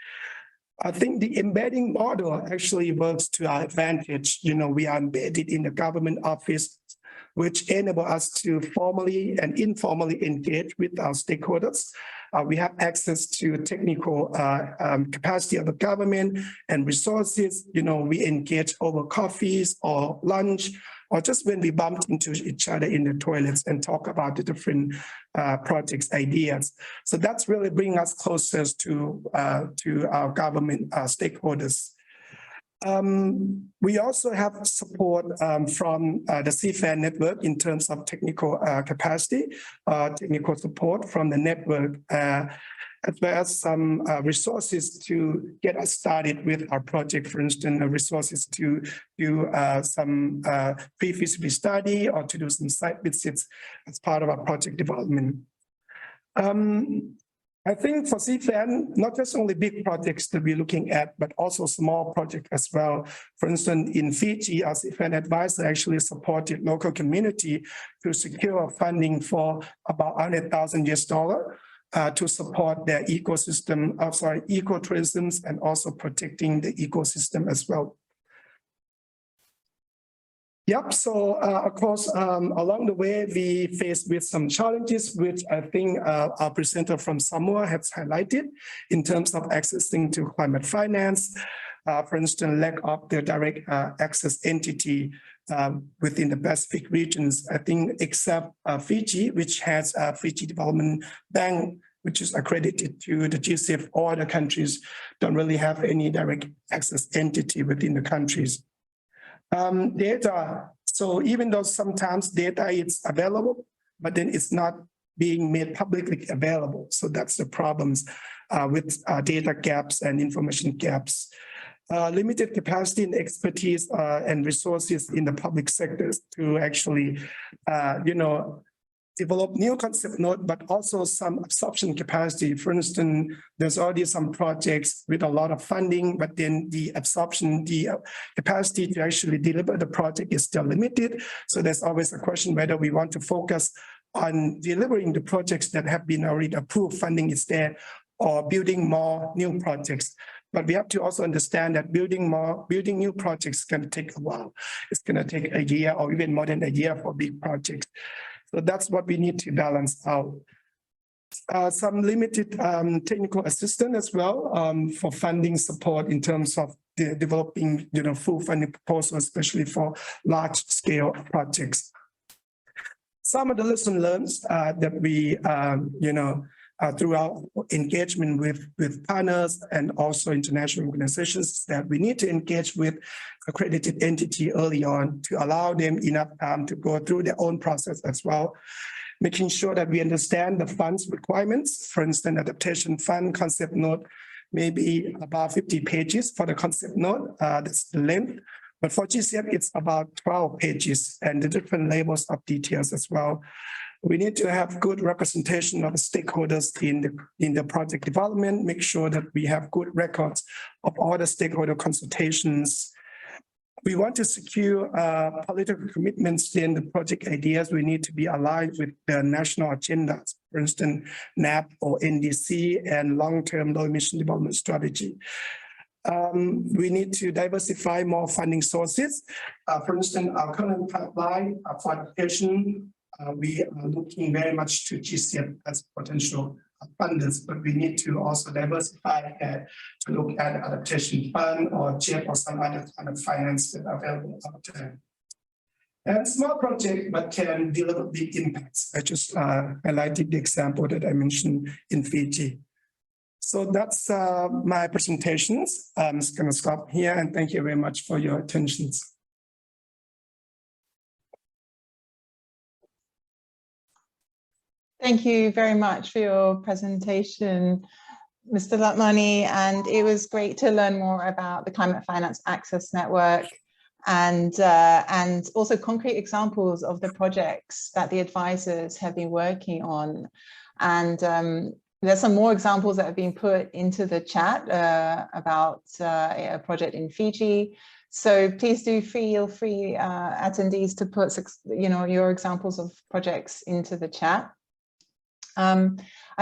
I think the embedding model actually works to our advantage. We are embedded in the government office, which enable us to formally and informally engage with our stakeholders. We have access to technical capacity of the government and resources. We engage over coffees or lunch, or just when we bumped into each other in the toilets and talk about the different projects, ideas. So that's really bringing us closer to our government stakeholders. We also have support from the CFAN network in terms of technical capacity, technical support from the network, as well as some resources to get us started with our project. For instance, resources to do some pre-feasibility study or to do some site visits as part of our project development. I think for CFAN, not just only big projects that we're looking at, but also small projects as well. For instance, in Fiji, our CFAN advisor actually supported local community to secure funding for about $100,000 to support their ecosystem, ecotourism, and also protecting the ecosystem as well. Yep, so of course, along the way, we faced with some challenges, which I think our presenter from Samoa has highlighted in terms of accessing to climate finance. For instance, lack of the direct access entity within the Pacific regions. I think except Fiji, which has a Fiji Development Bank, which is accredited to the GCF, all the countries don't really have any direct access entity within the countries. Data. So even though sometimes data is available, but then it's not being made publicly available. So that's the problems with data gaps and information gaps. Limited capacity and expertise and resources in the public sectors to actually, develop new concept node, but also some absorption capacity. For instance, there's already some projects with a lot of funding, but then the absorption, the capacity to actually deliver the project is still limited. So there's always a question whether we want to focus on delivering the projects that have been already approved, funding is there, or building more new projects. But we have to also understand that building new projects is going to take a while. It's going to take a year or even more than a year for big projects. So that's what we need to balance out. Some limited technical assistance as well for funding support in terms of developing, full funding proposals, especially for large scale projects. Some of the lessons learned that we, through our engagement with partners and also international organizations, that we need to engage with accredited entity early on to allow them enough time to go through their own process as well, making sure that we understand the fund's requirements. For instance, adaptation fund concept note, maybe about 50 pages for the concept note, that's the length. But for GCF, it's about 12 pages and the different labels of details as well. We need to have good representation of the stakeholders in the project development, make sure that we have good records of all the stakeholder consultations. We want to secure political commitments in the project ideas. We need to be aligned with the national agendas, for instance, NAP or NDC and long-term low-emission development strategy. We need to diversify more funding sources. For instance, our current pipeline for adaptation, we are looking very much to GCF as potential funders, but we need to also diversify to look at adaptation fund or CHIP or some other kind of finance that are available out there. And small project, but can deliver big impacts. I just highlighted the example that I mentioned in Fiji. So that's my presentations. I'm just going to stop here and thank you very much for your attention. Thank you very much for your presentation. Mr. Latmani, and it was great to learn more about the Climate Finance Access Network and also concrete examples of the projects that the advisors have been working on. And there's some more examples that have been put into the chat about a project in Fiji. So please do feel free, attendees, to put your examples of projects into the chat.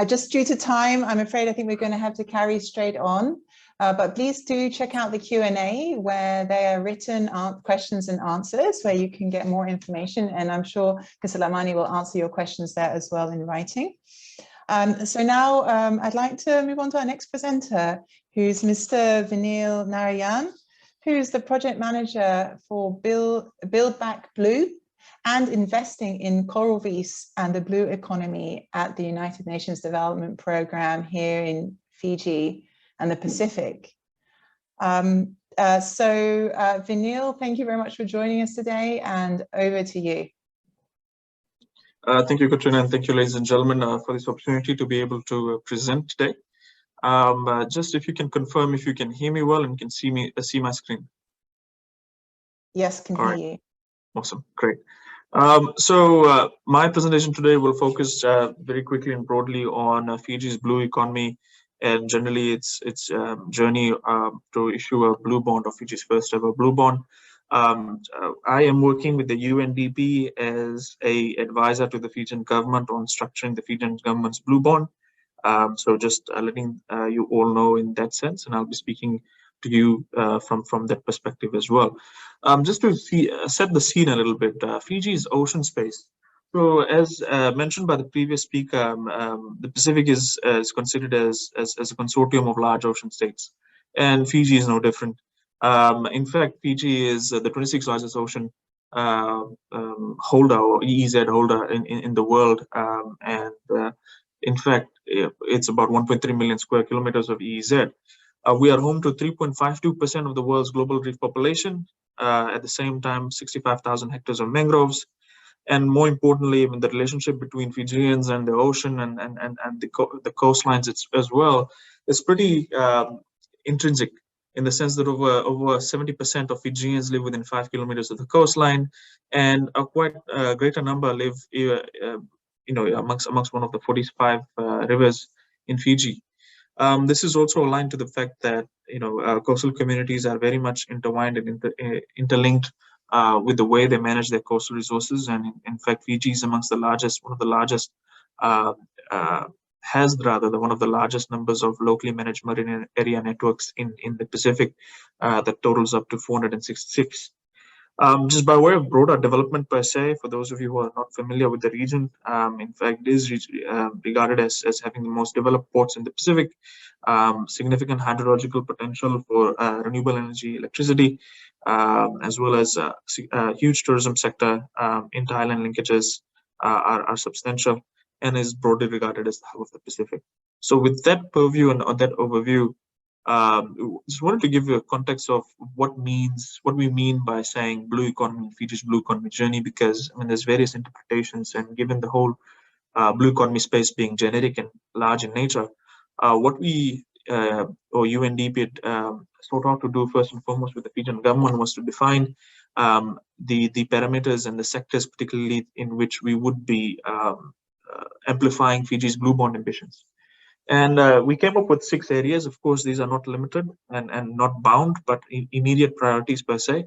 Just due to time, I'm afraid I think we're going to have to carry straight on. But please do check out the Q&A where there are written questions and answers where you can get more information. And I'm sure Mr. Latmani will answer your questions there as well in writing. So now I'd like to move on to our next presenter, who's Mr. Vinil Narayan, who's the project manager for Build Back Blue and investing in coral reefs and the blue economy at the United Nations Development Programme here in Fiji and the Pacific. Vinil, thank you very much for joining us today, and over to you. Thank you, Katrina, and thank you, ladies and gentlemen, for this opportunity to be able to present today. Just if you can confirm if you can hear me well and can see my screen. Yes, can hear you. Awesome, great. My presentation today will focus very quickly and broadly on Fiji's blue economy and generally its journey to issue a blue bond, or Fiji's first ever blue bond. I am working with the UNDP as an advisor to the Fijian government on structuring the Fijian government's blue bond. So just letting you all know in that sense, and I'll be speaking to you from that perspective as well. Just to set the scene a little bit, Fiji's ocean space. So as mentioned by the previous speaker, the Pacific is considered as a consortium of large ocean states, and Fiji is no different. In fact, Fiji is the 26th largest ocean holder, or EEZ holder in the world, in fact, it's about 1.3 million square kilometers of EEZ. We are home to 3.52% of the world's global reef population. At the same time, 65,000 hectares of mangroves. And more importantly, even the relationship between Fijians and the ocean and the coastlines as well is pretty intrinsic, in the sense that over 70% of Fijians live within 5 kilometers of the coastline, and a quite greater number live amongst one of the 45 rivers in Fiji. This is also aligned to the fact that coastal communities are very much intertwined and interlinked with the way they manage their coastal resources, and in fact, Fiji is amongst the largest, one of the largest numbers of locally managed marine area networks in the Pacific, that totals up to 466. Just by way of broader development per se, for those of you who are not familiar with the region, in fact, it is regarded as having the most developed ports in the Pacific, significant hydrological potential for renewable energy, electricity, as well as a huge tourism sector. Inter-island linkages are substantial, and is broadly regarded as the hub of the Pacific. So with that purview and that overview, just wanted to give you a context of what we mean by saying blue economy, Fiji's blue economy journey, because there's various interpretations, and given the whole blue economy space being generic and large in nature, what we or UNDP sought out to do first and foremost with the Fijian government was to define the parameters and the sectors particularly in which we would be amplifying Fiji's blue bond ambitions. And we came up with 6 areas. Of course, these are not limited and not bound, but immediate priorities per se.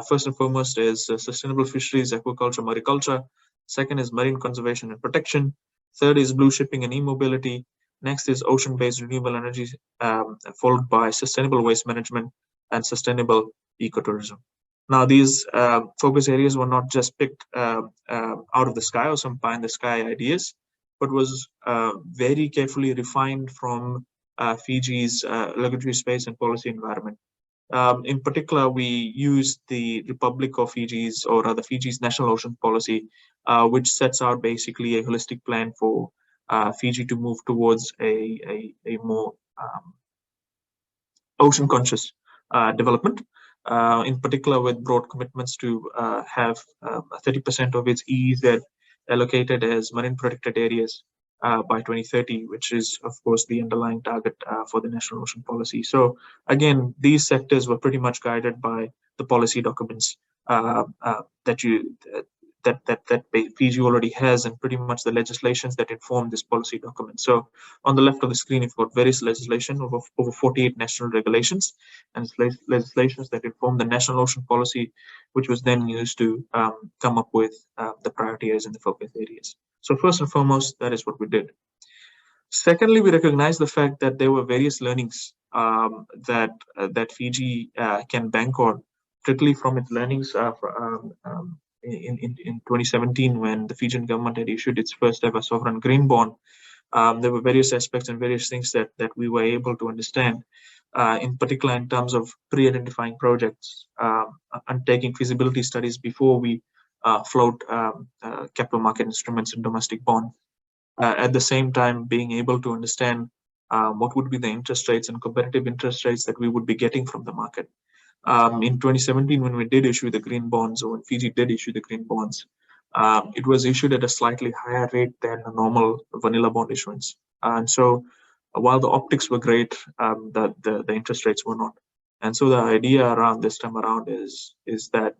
First and foremost is sustainable fisheries, aquaculture, mariculture. Second is marine conservation and protection. Third is blue shipping and e-mobility. Next is ocean-based renewable energy, followed by sustainable waste management and sustainable ecotourism. Now, these focus areas were not just picked out of the sky or some pie-in-the-sky ideas, but was very carefully refined from Fiji's regulatory space and policy environment. In particular, we used the Republic of Fiji's, or rather Fiji's National Ocean Policy, which sets out basically a holistic plan for Fiji to move towards a more ocean-conscious development. In particular, with broad commitments to have 30% of its EEZ allocated as marine protected areas by 2030, which is, of course, the underlying target for the national ocean policy. So again, these sectors were pretty much guided by the policy documents that Fiji already has, and pretty much the legislations that inform this policy document. So on the left of the screen, you've got various legislation over 48 national regulations and legislations that inform the national ocean policy, which was then used to come up with the priority areas and the focus areas. So first and foremost, that is what we did. Secondly, we recognize the fact that there were various learnings that Fiji can bank on, particularly from its learnings in 2017, when the Fijian government had issued its first ever sovereign green bond. There were various aspects and various things that we were able to understand, in particular in terms of pre-identifying projects, undertaking feasibility studies before we float capital market instruments and domestic bonds. At the same time, being able to understand what would be the interest rates and competitive interest rates that we would be getting from the market. In 2017, when we did issue the green bonds, or when Fiji did issue the green bonds, it was issued at a slightly higher rate than a normal vanilla bond issuance. And so while the optics were great, the interest rates were not. And so the idea around this time around is that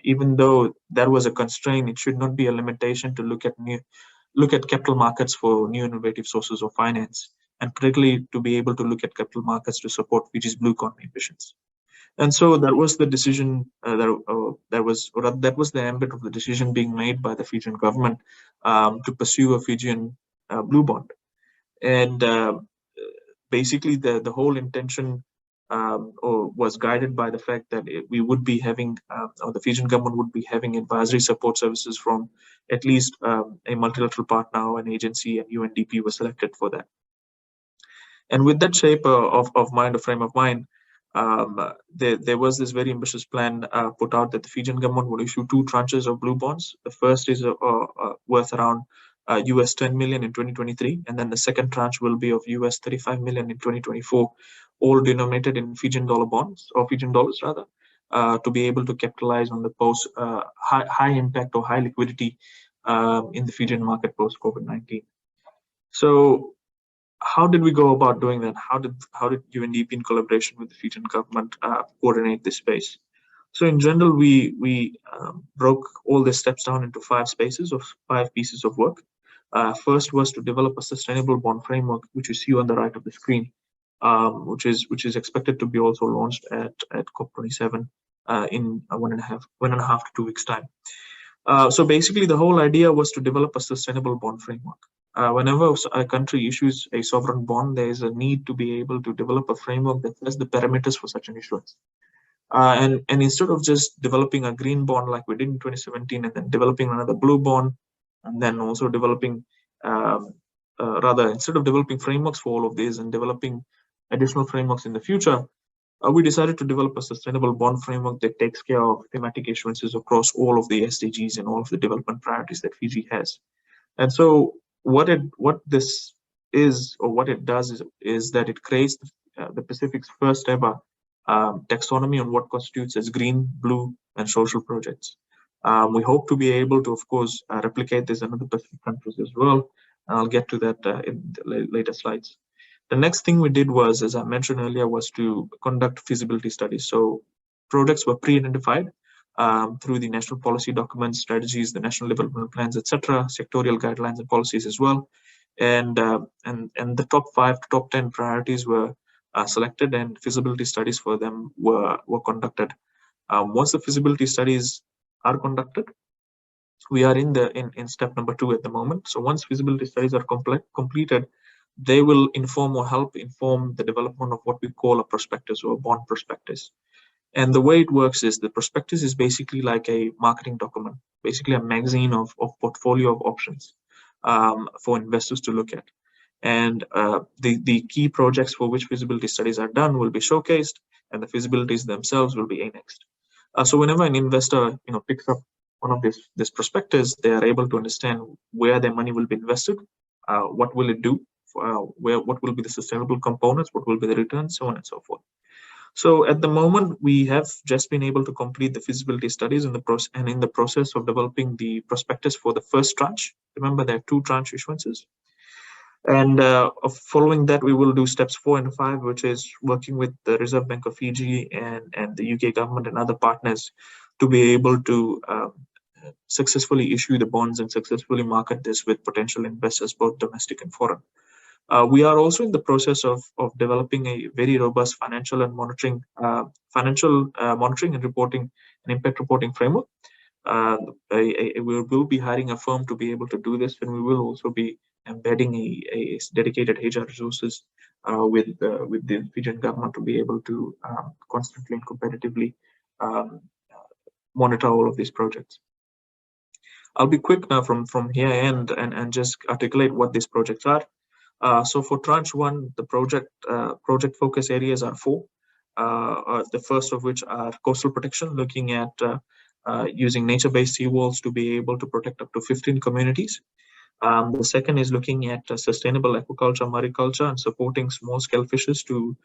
even though that was a constraint, it should not be a limitation to look at capital markets for new innovative sources of finance, and particularly to be able to look at capital markets to support Fiji's blue economy ambitions. And so that was the decision that was the ambit of the decision being made by the Fijian government to pursue a Fijian blue bond. And basically the whole intention was guided by the fact that we would be having, or the Fijian government would be having, advisory support services from at least a multilateral partner or an agency, and UNDP was selected for that. And with that shape of mind, or frame of mind, there was this very ambitious plan put out that the Fijian government would issue 2 tranches of blue bonds. The first is worth around US 10 million in 2023, and then the second tranche will be of US 35 million in 2024, all denominated in Fijian dollar bonds, or Fijian dollars rather, to be able to capitalize on the post high impact or high liquidity in the Fijian market post COVID-19. So how did we go about doing that? How did UNDP, in collaboration with the Fijian government, coordinate this space? So in general, we broke all the steps down into 5 spaces of 5 pieces of work. First was to develop a sustainable bond framework, which you see on the right of the screen, which is expected to be also launched at COP27 in one and a half to 2 weeks time. So basically, the whole idea was to develop a sustainable bond framework. Whenever a country issues a sovereign bond, there is a need to be able to develop a framework that sets the parameters for such an issuance. And instead of just developing a green bond like we did in 2017, and then developing another blue bond, and then also developing, instead of developing frameworks for all of these and developing additional frameworks in the future, we decided to develop a sustainable bond framework that takes care of thematic issuances across all of the SDGs and all of the development priorities that Fiji has. And so what this is, or what it does, is that it creates the Pacific's first ever taxonomy on what constitutes as green, blue, and social projects. We hope to be able to, of course, replicate this in other Pacific countries as well. And I'll get to that in the later slides. The next thing we did was, as I mentioned earlier, was to conduct feasibility studies. So projects were pre-identified through the national policy documents, strategies, the national development plans, etc., sectorial guidelines and policies as well. And the top 5 to top 10 priorities were selected, and feasibility studies for them were conducted. Once the feasibility studies are conducted, we are in step number 2 at the moment. So once feasibility studies are completed, they will inform or help inform the development of what we call a prospectus, or a bond prospectus. And the way it works is the prospectus is basically like a marketing document, basically a magazine of portfolio of options for investors to look at. And the key projects for which feasibility studies are done will be showcased, and the feasibilities themselves will be annexed. So whenever an investor picks up one of this prospectus, they are able to understand where their money will be invested, what will it do, what will be the sustainable components, what will be the returns, so on and so forth. So at the moment, we have just been able to complete the feasibility studies in the process of developing the prospectus for the first tranche. Remember, there are 2 tranche issuances. And following that, we will do steps 4 and 5, which is working with the Reserve Bank of Fiji and the UK government and other partners to be able to successfully issue the bonds and successfully market this with potential investors, both domestic and foreign. We are also in the process of developing a very robust financial monitoring and reporting and impact reporting framework. We will be hiring a firm to be able to do this, and we will also be embedding a dedicated HR resources with the Fijian government to be able to constantly and competitively monitor all of these projects. I'll be quick now from here and just articulate what these projects are. So for tranche 1, the project focus areas are 4. The first of which are coastal protection, looking at using nature-based seawalls to be able to protect up to 15 communities. The second is looking at sustainable aquaculture, mariculture, and supporting small-scale fishes to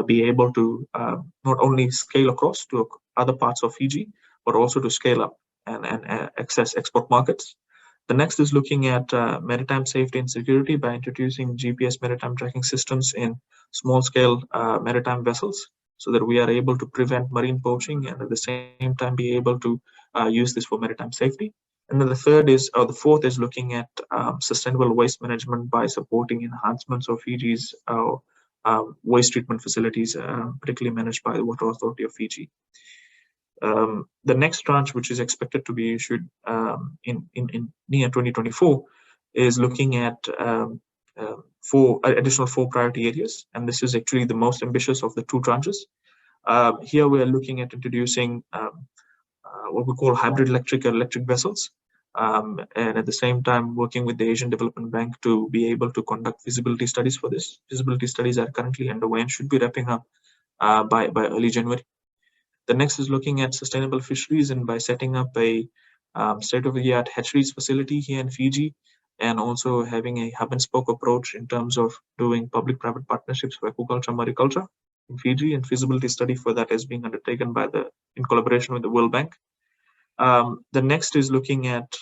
be able to not only scale across to other parts of Fiji, but also to scale up and access export markets. The next is looking at maritime safety and security by introducing GPS maritime tracking systems in small-scale maritime vessels, so that we are able to prevent marine poaching and at the same time be able to use this for maritime safety. And then the fourth is looking at sustainable waste management by supporting enhancements of Fiji's waste treatment facilities, particularly managed by the Water Authority of Fiji. The next tranche, which is expected to be issued in near 2024, is looking at additional 4 priority areas, and this is actually the most ambitious of the 2 tranches. Here we are looking at introducing what we call hybrid electric vessels, and at the same time working with the Asian Development Bank to be able to conduct feasibility studies for this. Feasibility studies are currently underway and should be wrapping up by early January. The next is looking at sustainable fisheries, and by setting up a state-of-the-art hatcheries facility here in Fiji, and also having a hub and spoke approach in terms of doing public-private partnerships for aquaculture, mariculture in Fiji, and feasibility study for that is being undertaken in collaboration with the World Bank. The next is looking at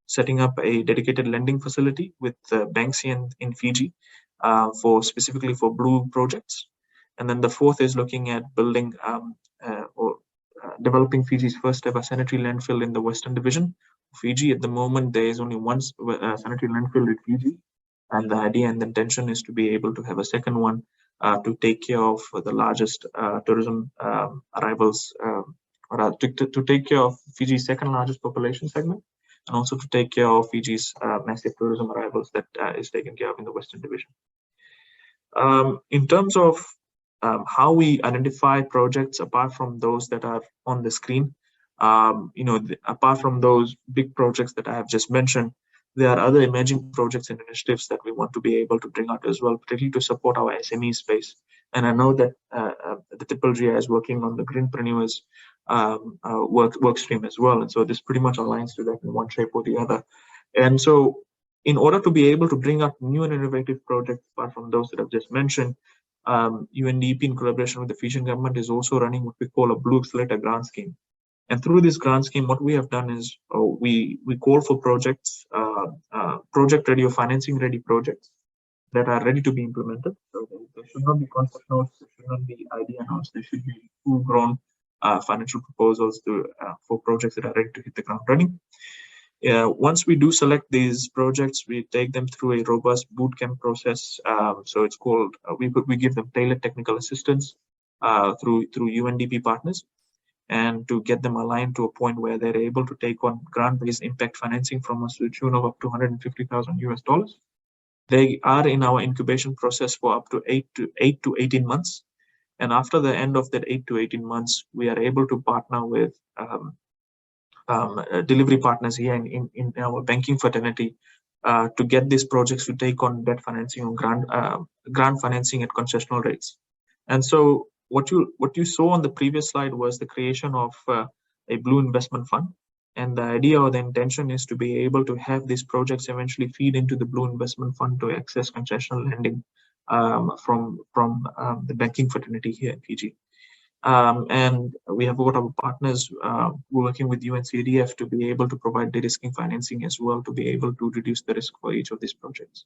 setting up a dedicated lending facility with banks in Fiji specifically for blue projects. And then the fourth is looking at building or developing Fiji's first ever sanitary landfill in the Western Division of Fiji. At the moment, there is only one sanitary landfill in Fiji, and the idea and the intention is to be able to have a second one to take care of the largest tourism arrivals, or to take care of Fiji's second largest population segment, and also to take care of Fiji's massive tourism arrivals that is taken care of in the Western Division. In terms of how we identify projects apart from those that are on the screen, apart from those big projects that I have just mentioned, there are other emerging projects and initiatives that we want to be able to bring out as well, particularly to support our SME space. And I know that the GGI is working on the Greenpreneurs work stream as well. And so this pretty much aligns to that in one shape or the other. And so in order to be able to bring out new and innovative projects apart from those that I've just mentioned, UNDP in collaboration with the Fijian government is also running what we call a Blue Accelerator grant scheme. And through this grant scheme, what we have done is we call for projects, project ready or financing ready projects that are ready to be implemented. So there should not be concept notes, there should not be idea notes, there should be full-grown financial proposals for projects that are ready to hit the ground running. Once we do select these projects, we take them through a robust bootcamp process. So it's called, we give them tailored technical assistance through UNDP partners, and to get them aligned to a point where they're able to take on grant-based impact financing from us to the tune of up to $150,000. They are in our incubation process for up to 8 to 18 months. And after the end of that 8 to 18 months, we are able to partner with delivery partners here in our banking fraternity to get these projects to take on debt financing or grant financing at concessional rates. And so what you saw on the previous slide was the creation of a blue investment fund. And the idea or the intention is to be able to have these projects eventually feed into the blue investment fund to access concessional lending from the banking fraternity here in Fiji. And we have got our partners working with UNCDF to be able to provide de-risking financing as well, to be able to reduce the risk for each of these projects.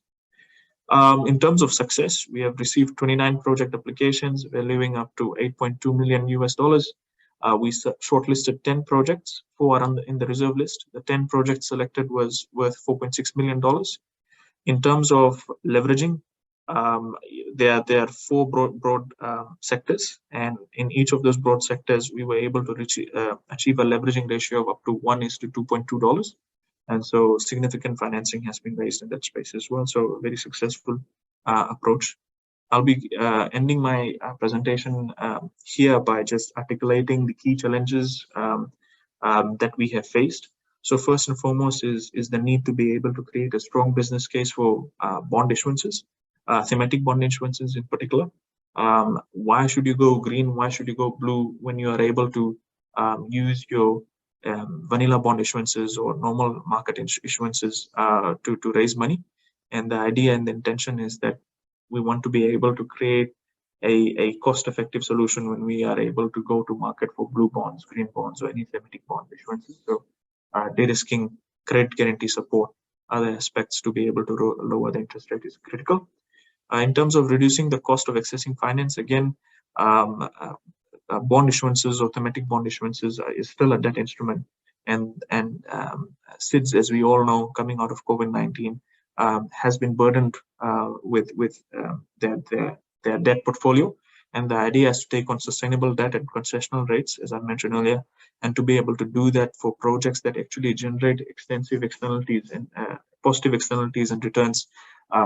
In terms of success, we have received 29 project applications valuing up to $8.2 million US. We shortlisted 10 projects, 4 are in the reserve list. The 10 projects selected was worth $4.6 million. In terms of leveraging, there are 4 broad sectors, and in each of those broad sectors, we were able to achieve a leveraging ratio of up to 1:2.2. And so significant financing has been raised in that space as well. So a very successful approach. I'll be ending my presentation here by just articulating the key challenges that we have faced. So first and foremost is the need to be able to create a strong business case for bond issuances, thematic bond issuances in particular. Why should you go green? Why should you go blue when you are able to use your vanilla bond issuances or normal market issuances to raise money? And the idea and the intention is that we want to be able to create a cost-effective solution when we are able to go to market for blue bonds, green bonds, or any thematic bond issuances. So de-risking, credit guarantee support, other aspects to be able to lower the interest rate is critical. In terms of reducing the cost of accessing finance, again, bond issuances or thematic bond issuances is still a debt instrument, and PSIDs, as we all know, coming out of COVID-19, has been burdened with their debt portfolio, and the idea is to take on sustainable debt at concessional rates, as I mentioned earlier, and to be able to do that for projects that actually generate extensive externalities and positive externalities and returns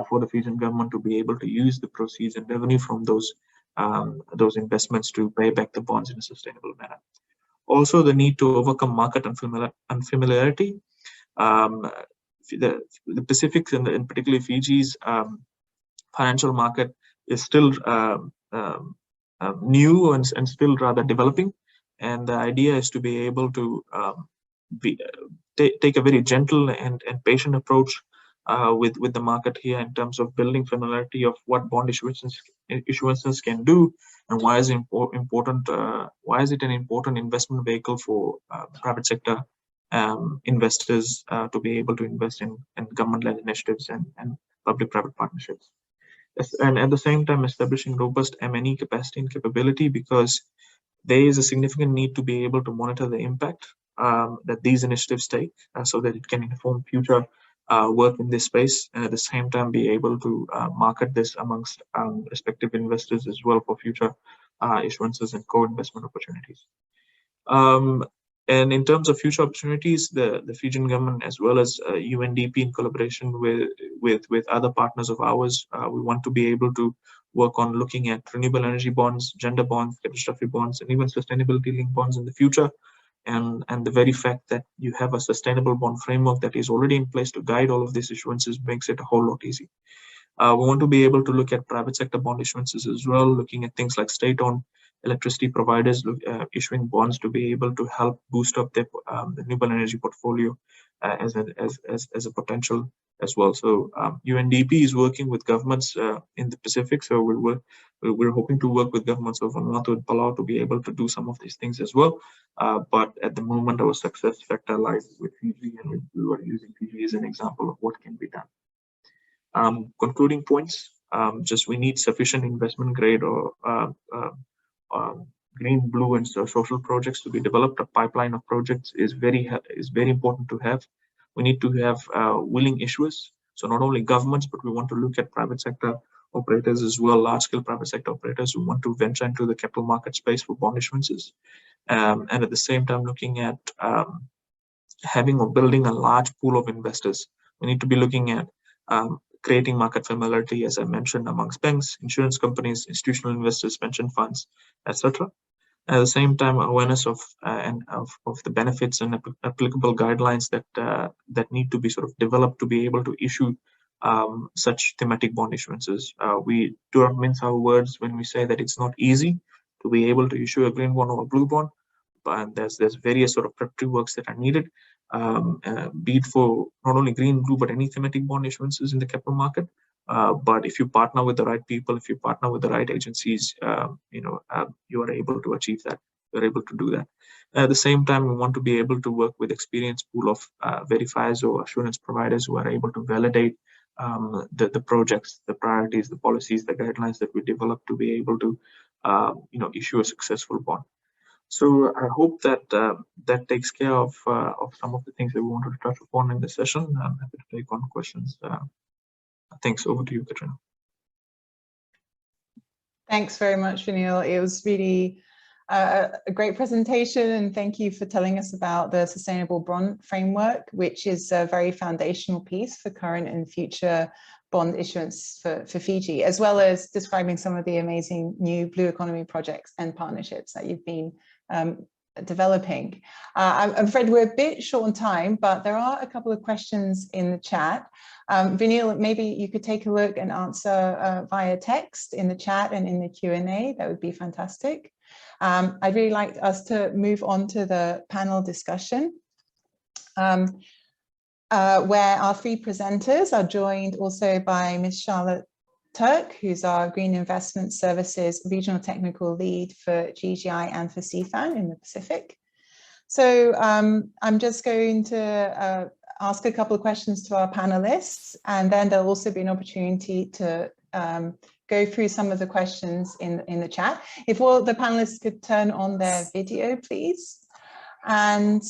for the Fijian government to be able to use the proceeds and revenue from those investments to pay back the bonds in a sustainable manner. Also, the need to overcome market unfamiliarity. The Pacific and particularly Fiji's financial market is still new and still rather developing, and the idea is to be able to take a very gentle and patient approach with the market here in terms of building familiarity of what bond issuances can do, and why is it important? Why is it an important investment vehicle for private sector investors to be able to invest in government-led initiatives and public-private partnerships, and at the same time establishing robust M&E capacity and capability, because there is a significant need to be able to monitor the impact that these initiatives take, so that it can inform future work in this space, and at the same time be able to market this amongst respective investors as well for future issuances and co-investment opportunities. And in terms of future opportunities, the Fijian government, as well as UNDP, in collaboration with other partners of ours, we want to be able to work on looking at renewable energy bonds, gender bonds, catastrophe bonds, and even sustainability-linked bonds in the future. And the very fact that you have a sustainable bond framework that is already in place to guide all of these issuances makes it a whole lot easy. We want to be able to look at private sector bond issuances as well, looking at things like state-owned electricity providers issuing bonds to be able to help boost up their renewable energy portfolio as a potential as well. So UNDP is working with governments in the Pacific. So we're hoping to work with governments of Vanuatu and Palau to be able to do some of these things as well. But at the moment, our success factor lies with Fiji, and we were using Fiji as an example of what can be done. Concluding points, just we need sufficient investment grade or green, blue, and social projects to be developed. A pipeline of projects is very important to have. We need to have willing issuers. So not only governments, but we want to look at private sector operators as well, large-scale private sector operators who want to venture into the capital market space for bond issuances. And at the same time, looking at having or building a large pool of investors. We need to be looking at creating market familiarity, as I mentioned, amongst banks, insurance companies, institutional investors, pension funds, etc. At the same time, awareness of the benefits and applicable guidelines that need to be sort of developed to be able to issue such thematic bond issuances. We do not mince our words when we say that it's not easy to be able to issue a green bond or a blue bond, but there's various sort of preparatory works that are needed, be it for not only green, blue, but any thematic bond issuances in the capital market. But if you partner with the right people, if you partner with the right agencies, you are able to achieve that. You're able to do that. At the same time, we want to be able to work with experienced pool of verifiers or assurance providers who are able to validate the projects, the priorities, the policies, the guidelines that we develop to be able to issue a successful bond. So I hope that that takes care of some of the things that we wanted to touch upon in this session. I'm happy to take on questions. Thanks. Over to you, Katrina. Thanks very much, Vanil. It was really a great presentation, and thank you for telling us about the Sustainable Bond Framework, which is a very foundational piece for current and future bond issuance for Fiji, as well as describing some of the amazing new blue economy projects and partnerships that you've been developing. I'm afraid we're a bit short on time, but there are a couple of questions in the chat. Vanil, maybe you could take a look and answer via text in the chat and in the Q&A. That would be fantastic. I'd really like us to move on to the panel discussion, where our three presenters are joined also by Ms. Charlotte Turk, who's our Green Investment Services Regional Technical Lead for GGI and for CFAN in the Pacific. So I'm just going to ask a couple of questions to our panelists, and then there'll also be an opportunity to go through some of the questions in the chat. If all the panelists could turn on their video, please. And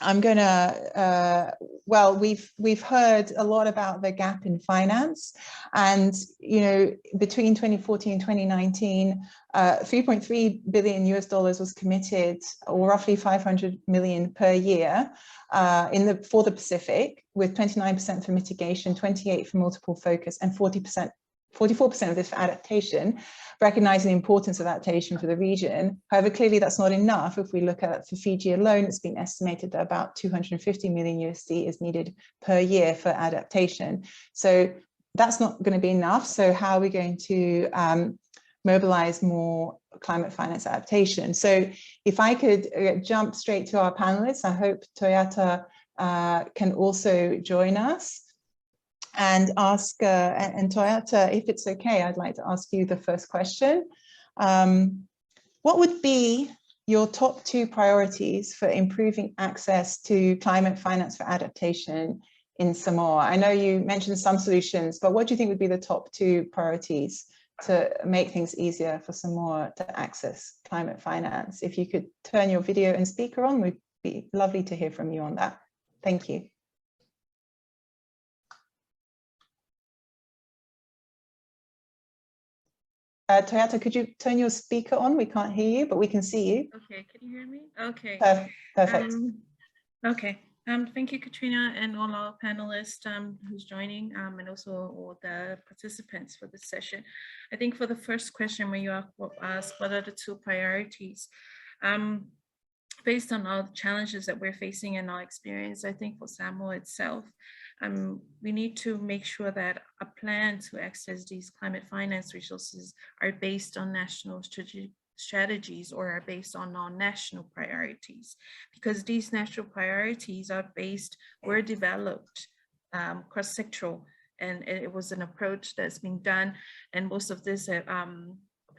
I'm gonna, well, we've heard a lot about the gap in finance, and between 2014 and 2019, 3.3 billion US dollars was committed, or roughly 500 million per year, for the Pacific, with 29% for mitigation, 28% for multiple focus, and 44% of this for adaptation, recognizing the importance of adaptation for the region. However, clearly that's not enough. If we look at for Fiji alone, it's been estimated that about 250 million USD is needed per year for adaptation. So that's not going to be enough. So how are we going to mobilize more climate finance adaptation? So if I could jump straight to our panelists, I hope Toyota can also join us. And ask, and Toyota, if it's okay, I'd like to ask you the first question. What would be your top 2 priorities for improving access to climate finance for adaptation in Samoa? I know you mentioned some solutions, but what do you think would be the top 2 priorities to make things easier for Samoa to access climate finance? If you could turn your video and speaker on, we'd be lovely to hear from you on that. Thank you. Toyota, could you turn your speaker on? We can't hear you, but we can see you. Okay, can you hear me? Okay. Perfect. Okay. Thank you, Katrina, and all our panelists who's joining, and also all the participants for this session. I think for the first question, when you ask what are the 2 priorities, based on all the challenges that we're facing in our experience, I think for Samoa itself, we need to make sure that a plan to access these climate finance resources are based on national strategies or are based on non-national priorities, because these national priorities were developed cross-sectoral, and it was an approach that's been done, and most of this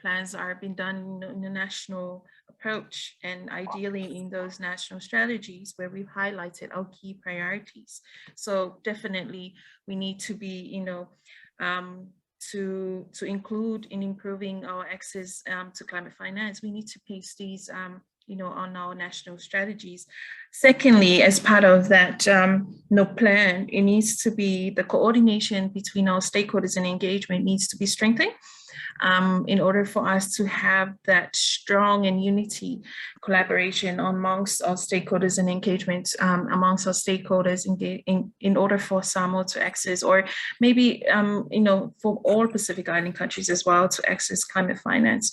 plans are being done in a national approach, and ideally in those national strategies where we've highlighted our key priorities. So definitely we need to be, to include in improving our access to climate finance, we need to place these on our national strategies. Secondly, as part of that plan, it needs to be the coordination between our stakeholders and engagement needs to be strengthened. In order for us to have that strong and unity collaboration amongst our stakeholders and engagement amongst our stakeholders in order for Samoa to access, or maybe for all Pacific Island countries as well, to access climate finance,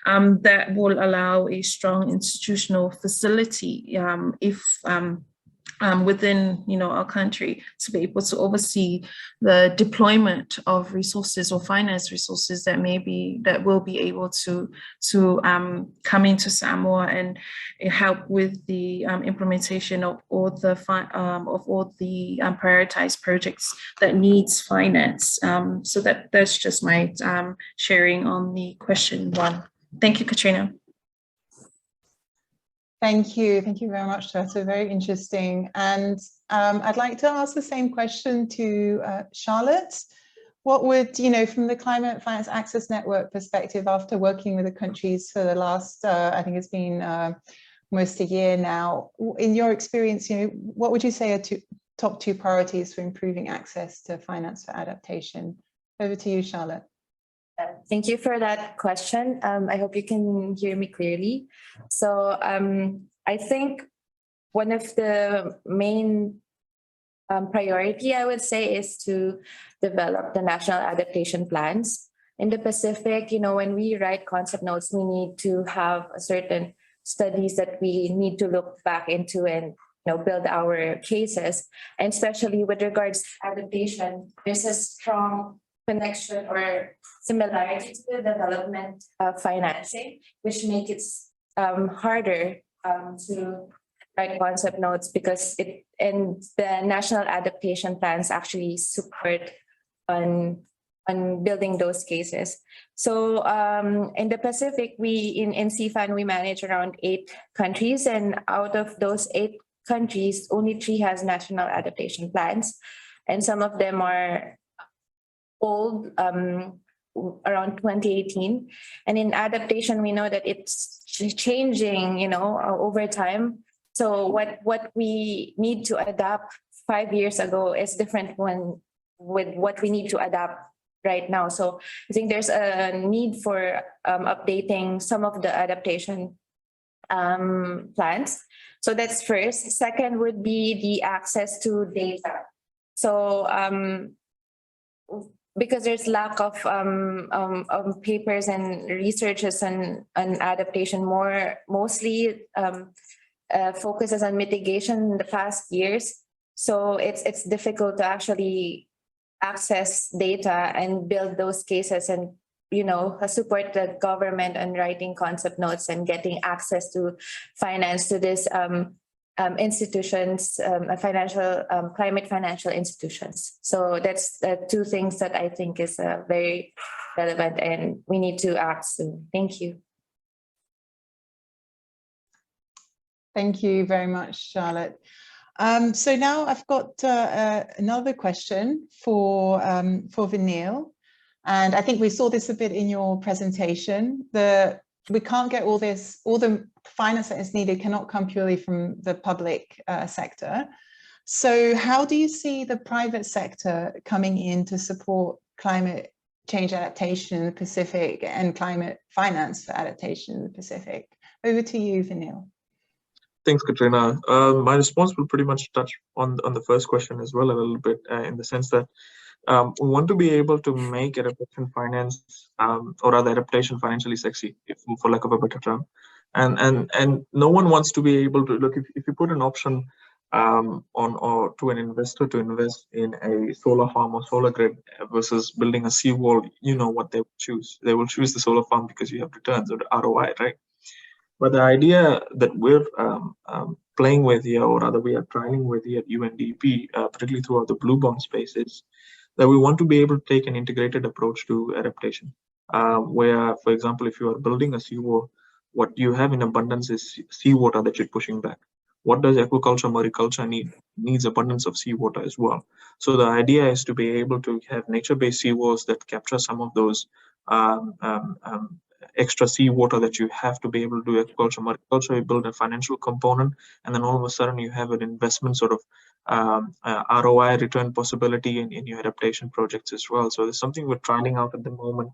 that will allow a strong institutional facility within our country to be able to oversee the deployment of resources or finance resources that will be able to come into Samoa and help with the implementation of all the prioritized projects that needs finance. So that's just my sharing on the question 1. Thank you, Katrina. Thank you very much, Shweta. Very interesting. And I'd like to ask the same question to Charlotte. What would, from the Climate Finance Access Network perspective, after working with the countries for the last, I think it's been almost a year now, in your experience, what would you say are top two priorities for improving access to finance for adaptation? Over to you, Charlotte. Thank you for that question. I hope you can hear me clearly. So I think one of the main priority, I would say, is to develop the national adaptation plans. In the Pacific, when we write concept notes, we need to have certain studies that we need to look back into and build our cases. And especially with regards to adaptation, there's a strong connection or similarity to the development financing, which makes it harder to write concept notes because and the national adaptation plans actually support on building those cases. So in the Pacific, in CFAN, we manage around 8 countries, and out of those 8 countries, only 3 has national adaptation plans, and some of them are old, around 2018. And in adaptation, we know that it's changing, over time. So what we need to adapt 5 years ago is different with what we need to adapt right now. So I think there's a need for updating some of the adaptation plans. So that's first. Second would be the access to data. So because there's lack of papers and researches on adaptation, mostly focuses on mitigation in the past years. So it's difficult to actually access data and build those cases and support the government on writing concept notes and getting access to finance to this institutions, financial climate financial institutions. So that's 2 things that I think is very relevant and we need to act soon. Thank you. Thank you very much, Charlotte. So now I've got another question for Vinil. And I think we saw this a bit in your presentation. We can't get all the finance that is needed cannot come purely from the public sector. So how do you see the private sector coming in to support climate change adaptation in the Pacific and climate finance for adaptation in the Pacific? Over to you, Vinil. Thanks, Katrina. My response will pretty much touch on the first question as well a little bit, in the sense that we want to be able to make adaptation finance, or rather adaptation financially sexy, for lack of a better term. And no one wants to be able to look, if you put an option or to an investor to invest in a solar farm or solar grid versus building a seawall, what they will choose. They will choose the solar farm because you have returns or the ROI, right? But the idea that we're playing with here, or rather we are trialing with here at UNDP, particularly throughout the blue bond space, is that we want to be able to take an integrated approach to adaptation, where, for example, if you are building a seawall, what you have in abundance is seawater that you're pushing back. What does aquaculture, mariculture need? Needs abundance of seawater as well. So the idea is to be able to have nature-based seawalls that capture some of those extra seawater that you have to be able to do aquaculture, mariculture. You build a financial component, and then all of a sudden you have an investment sort of ROI return possibility in your adaptation projects as well. So there's something we're trying out at the moment.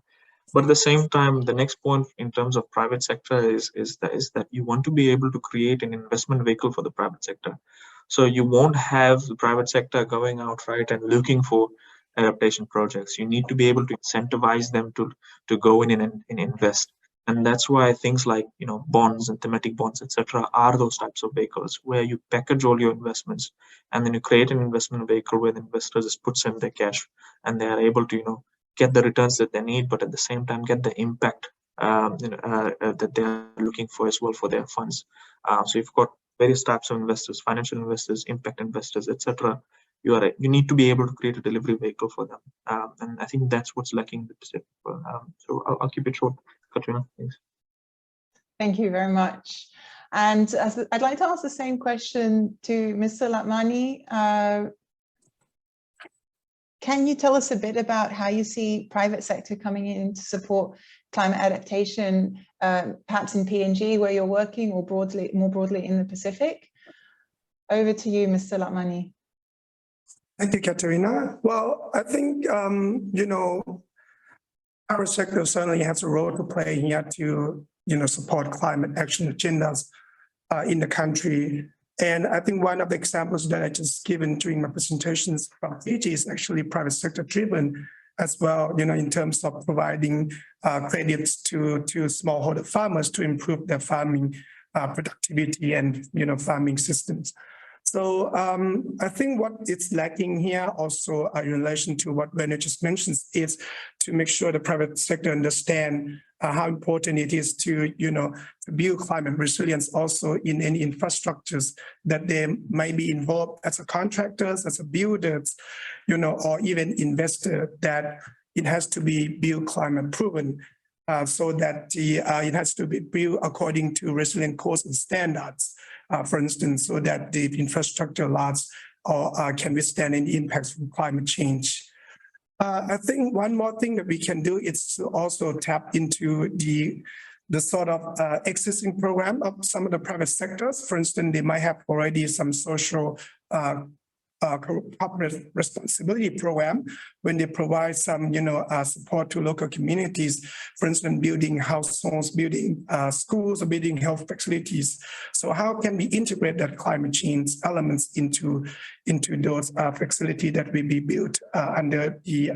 But at the same time, the next point in terms of private sector is that you want to be able to create an investment vehicle for the private sector. So you won't have the private sector going out and looking for adaptation projects. You need to be able to incentivize them to go in and invest. And that's why things like bonds and thematic bonds, etc., are those types of vehicles where you package all your investments and then you create an investment vehicle where the investors just puts in their cash and they are able to get the returns that they need, but at the same time get the impact that they are looking for as well for their funds. So you've got various types of investors, financial investors, impact investors, etc. You need to be able to create a delivery vehicle for them, and I think that's what's lacking in the Pacific. So I'll keep it short, Katrina. Thanks. Thank you very much. And I'd like to ask the same question to Mr. Latmani. Can you tell us a bit about how you see private sector coming in to support climate adaptation, perhaps in PNG where you're working, or more broadly in the Pacific? Over to you, Mr. Latmani. Thank you, Katerina. Well, I think, you know, our sector certainly has a role to play here to, you know, support climate action agendas in the country. And I think one of the examples that I just given during my presentations from Fiji is actually private sector driven as well, you know, in terms of providing credits to smallholder farmers to improve their farming productivity and, you know, farming systems. So I think what is lacking here also in relation to what Werner just mentioned is to make sure the private sector understand how important it is to, you know, to build climate resilience also in any infrastructures that they might be involved as a contractors, as a builders, you know, or even investor, that it has to be built climate proven so that it has to be built according to resilient codes and standards. For instance, so that the infrastructure lasts or can withstand any impacts from climate change. I think one more thing that we can do is to also tap into the sort of existing program of some of the private sectors. For instance, they might have already some social corporate responsibility program when they provide some, you know, support to local communities, for instance, building households, building schools, or building health facilities. So how can we integrate that climate change elements into those facilities that will be built under the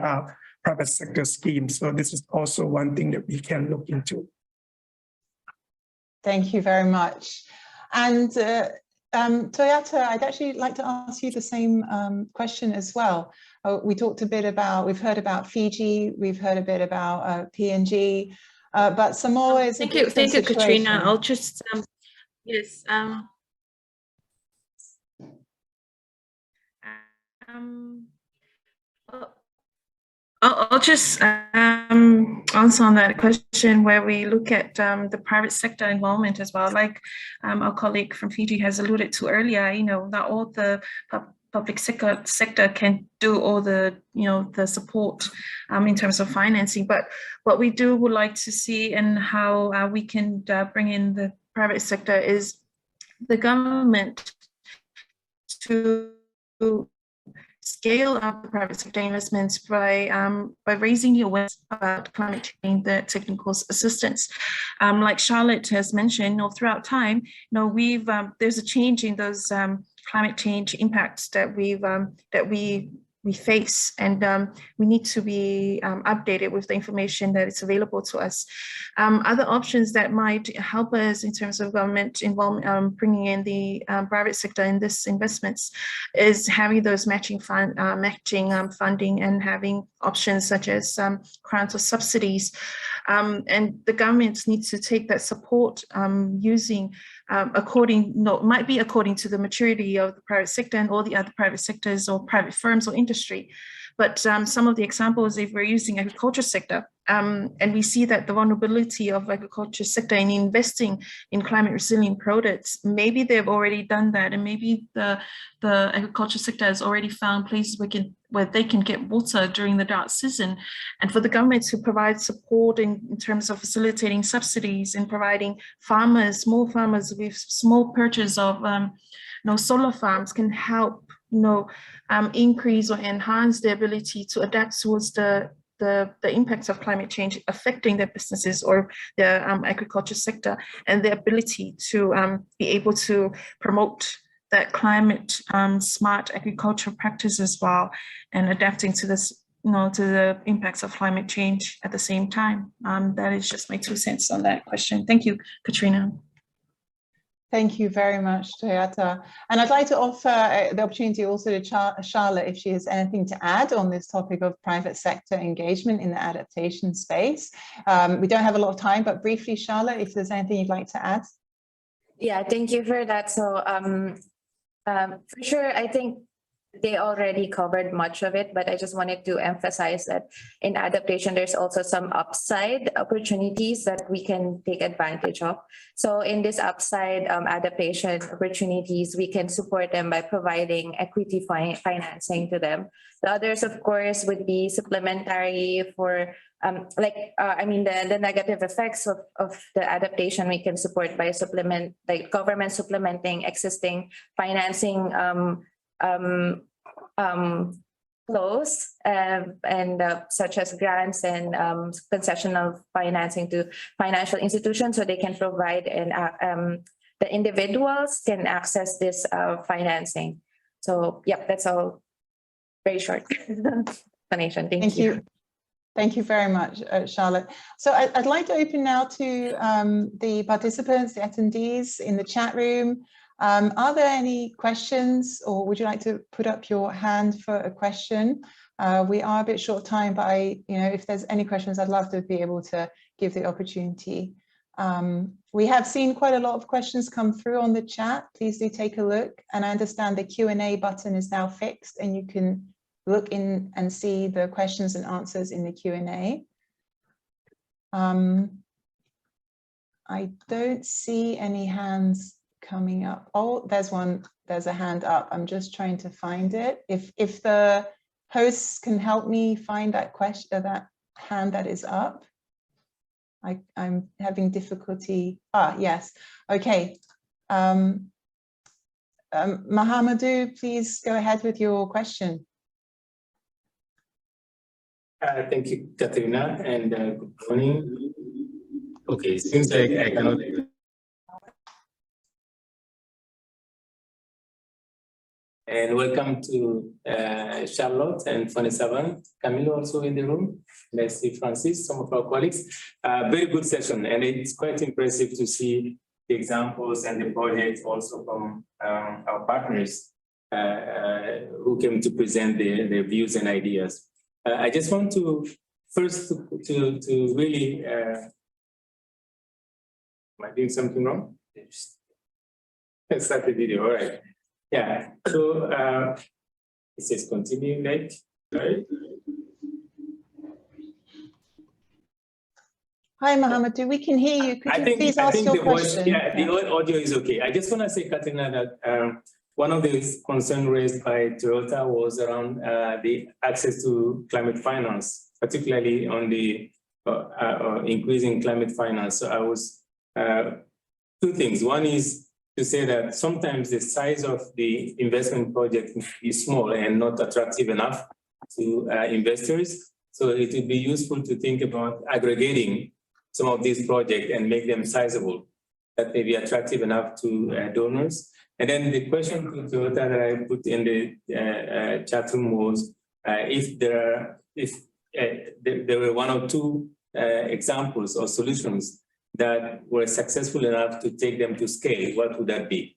private sector scheme? So this is also one thing that we can look into. Thank you very much. And Toyota, I'd actually like to ask you the same question as well. We talked a bit about, we've heard about Fiji, we've heard a bit about PNG, but Samoa is a different situation. Thank you, Katrina. I'll just, yes. I'll just answer on that question where we look at the private sector involvement as well. Like our colleague from Fiji has alluded to earlier, you know, not all the public sector can do all the, you know, the support in terms of financing. But what we would like to see and how we can bring in the private sector is the government to scale up the private sector investments by raising the awareness about climate change, the technical assistance. Like Charlotte has mentioned, you know, throughout time, you know, we've there's a change in those climate change impacts that we face, and we need to be updated with the information that is available to us. Other options that might help us in terms of government involvement, bringing in the private sector in this investments, is having those matching funding and having options such as grants or subsidies. And the governments need to take that support using might be according to the maturity of the private sector and all the other private sectors or private firms or industry. But some of the examples, if we're using agriculture sector, and we see that the vulnerability of agriculture sector in investing in climate resilient products, maybe they've already done that, and maybe the agriculture sector has already found places where they can get water during the drought season. And for the government to provide support in terms of facilitating subsidies and providing farmers, small farmers with small purchase of solar farms can help increase or enhance their ability to adapt towards the impacts of climate change affecting their businesses or their agriculture sector, and their ability to be able to promote that climate smart agricultural practice as well, and adapting to this, to the impacts of climate change at the same time. That is just my 2 cents on that question. Thank you, Katrina. Thank you very much, Toyota. And I'd like to offer the opportunity also to Charlotte, if she has anything to add on this topic of private sector engagement in the adaptation space. We don't have a lot of time, but briefly, Charlotte, if there's anything you'd like to add. Yeah, thank you for that. So for sure, I think they already covered much of it, but I just wanted to emphasize that in adaptation, there's also some upside opportunities that we can take advantage of. So in this upside adaptation opportunities, we can support them by providing equity financing to them. The others, of course, would be supplementary for the negative effects of the adaptation we can support by government supplementing existing financing flows such as grants and concessional financing to financial institutions, so they can provide and the individuals can access this financing. So yeah, that's all. Very short explanation. Thank you. Thank you very much, Charlotte. So I'd like to open now to the participants, the attendees in the chat room. Are there any questions, or would you like to put up your hand for a question? We are a bit short time, but if there's any questions, I'd love to be able to give the opportunity. We have seen quite a lot of questions come through on the chat. Please do take a look. And I understand the Q&A button is now fixed and you can look in and see the questions and answers in the Q&A. I don't see any hands coming up. Oh, there's one. There's a hand up. I'm just trying to find it. If the hosts can help me find that question, that hand that is up. I'm having difficulty. Yes. Okay. Mahamadou, please go ahead with your question. Thank you, Katerina, and good morning. Okay, seems like I cannot. And welcome to Charlotte and Fonisavan. Camilo also in the room. Let's see Francis, some of our colleagues. Very good session, and it's quite impressive to see the examples and the projects also from our partners who came to present their views and ideas. I just want to first to really, am I doing something wrong? Let's start the video, all right. Yeah, so it says continue next, right? Hi, Mahamadou, we can hear you. Could you please ask your question? The audio is okay. I just want to say, Katrina, that one of the concerns raised by Toyota was around the access to climate finance, particularly on the increasing climate finance. So I was two things. One is to say that sometimes the size of the investment project is small and not attractive enough to investors. So it would be useful to think about aggregating some of these projects and make them sizable, that may be attractive enough to donors. And then the question to Toyota that I put in the chat room was if there were one or two examples or solutions that were successful enough to take them to scale, what would that be?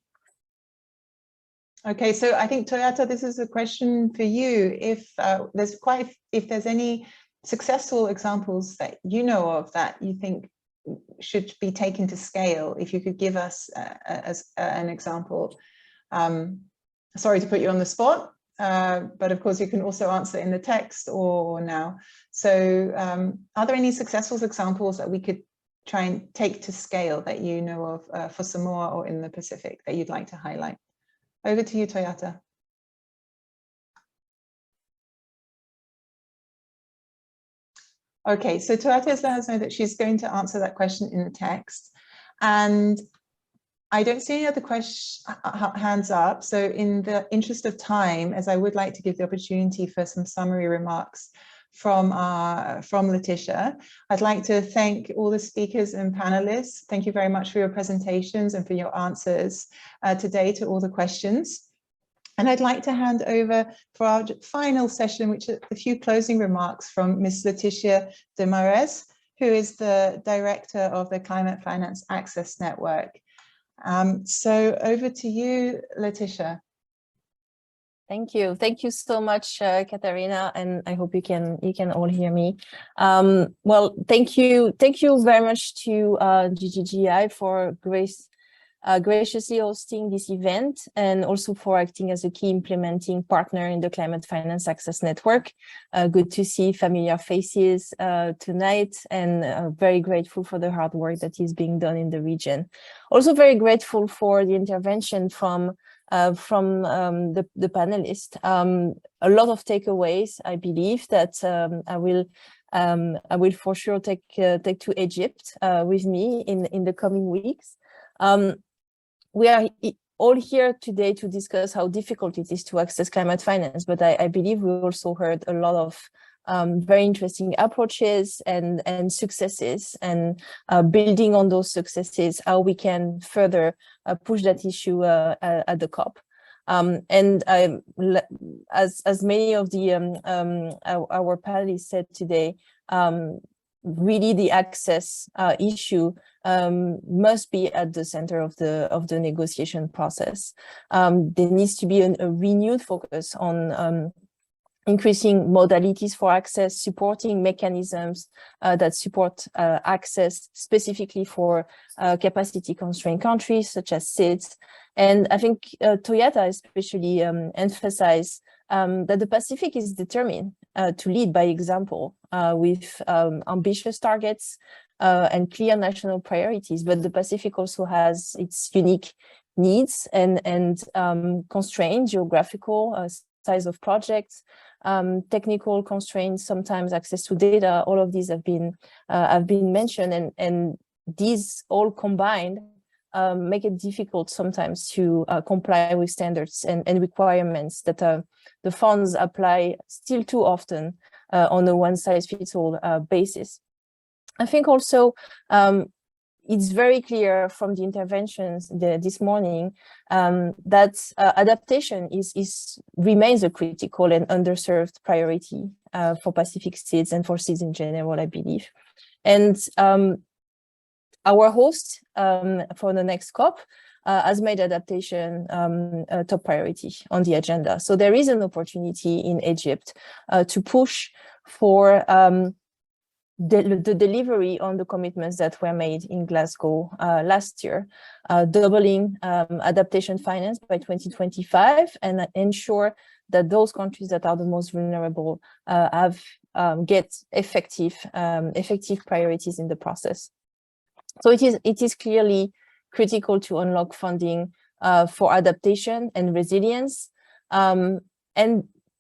Okay, so I think Toyota, this is a question for you. If there's any successful examples that you know of that you think should be taken to scale, if you could give us as an example. Sorry to put you on the spot, but of course you can also answer in the text or now. So are there any successful examples that we could try and take to scale that you know of for Samoa or in the Pacific that you'd like to highlight? Over to you, Toyota. Okay, so Toyota has let us know that she's going to answer that question in the text. And I don't see any other hands up. So in the interest of time, as I would like to give the opportunity for some summary remarks from Letitia, I'd like to thank all the speakers and panelists. Thank you very much for your presentations and for your answers today to all the questions. And I'd like to hand over for our final session, which is a few closing remarks from Ms. Letitia Demares, who is the director of the Climate Finance Access Network. So over to you, Letitia. Thank you. Thank you so much, Katarina, and I hope you can all hear me. Well, thank you very much to GGGI for graciously hosting this event and also for acting as a key implementing partner in the Climate Finance Access Network. Good to see familiar faces tonight, and very grateful for the hard work that is being done in the region. Also very grateful for the intervention from the panelists. A lot of takeaways, I believe, that I will for sure take to Egypt with me in the coming weeks. We are all here today to discuss how difficult it is to access climate finance, but I believe we also heard a lot of very interesting approaches and successes, and building on those successes, how we can further push that issue at the COP. And as many of the our panelists said today, really the access issue must be at the center of the negotiation process. There needs to be a renewed focus on increasing modalities for access, supporting mechanisms that support access specifically for capacity constrained countries such as PSIDs. And I think Toyota especially emphasized that the Pacific is determined to lead by example with ambitious targets and clear national priorities, but the Pacific also has its unique needs and constraints, geographical size of projects, technical constraints, sometimes access to data. All of these have been mentioned, and these all combined make it difficult sometimes to comply with standards and requirements that the funds apply still too often on a one-size-fits-all basis. I think also it's very clear from the interventions this morning that adaptation remains a critical and underserved priority for Pacific states and for states in general, I believe. And our host for the next COP has made adaptation a top priority on the agenda. So there is an opportunity in Egypt to push for the delivery on the commitments that were made in Glasgow last year, doubling adaptation finance by 2025, and ensure that those countries that are the most vulnerable get effective priorities in the process. So it is clearly critical to unlock funding for adaptation and resilience, and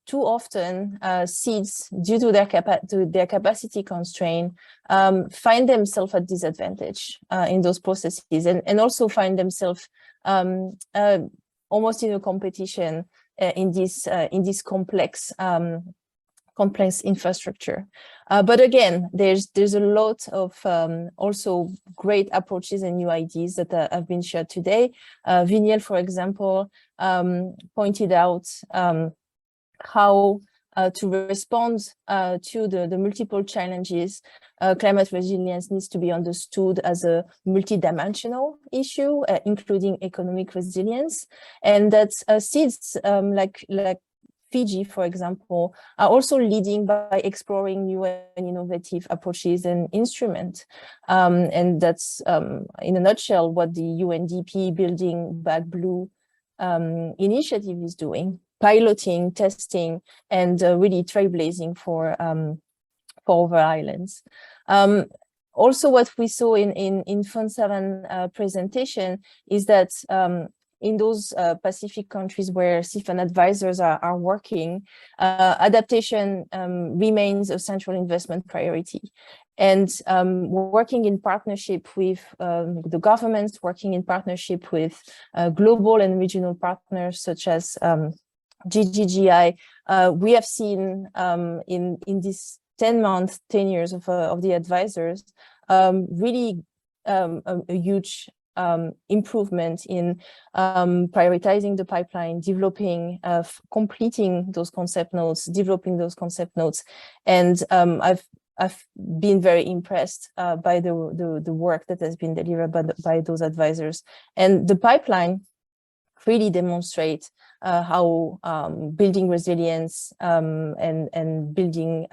too often seeds, due to their capacity constraint, find themselves at disadvantage in those processes, and also find themselves almost in a competition in this complex infrastructure. But again, there's a lot of also great approaches and new ideas that have been shared today. Viniel, for example, pointed out how to respond to the multiple challenges. Climate resilience needs to be understood as a multidimensional issue, including economic resilience, and that seeds like Fiji, for example, are also leading by exploring new and innovative approaches and instruments. And that's, in a nutshell, what the UNDP Building Back Blue initiative is doing: piloting, testing, and really trailblazing for over islands. Also, what we saw in Fund 7 presentation is that in those Pacific countries where CFAN advisors are working, adaptation remains a central investment priority. And working in partnership with the governments, working in partnership with global and regional partners such as GGGI, we have seen in this 10 years of the advisors, really a huge improvement in prioritizing the pipeline, developing, completing those concept notes, developing those concept notes. And I've been very impressed by the work that has been delivered by those advisors. And the pipeline really demonstrates how building resilience and building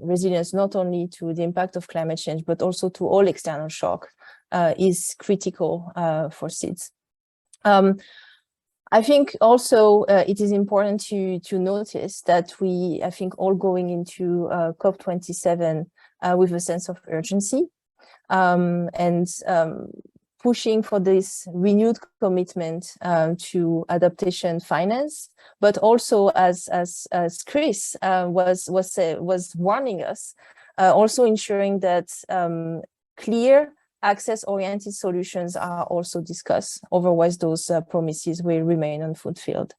resilience not only to the impact of climate change, but also to all external shock is critical for SIDS. I think also it is important to notice that I think all going into COP27 with a sense of urgency and pushing for this renewed commitment to adaptation finance, but also as Chris was warning us, also ensuring that clear access-oriented solutions are also discussed. Otherwise, those promises will remain unfulfilled.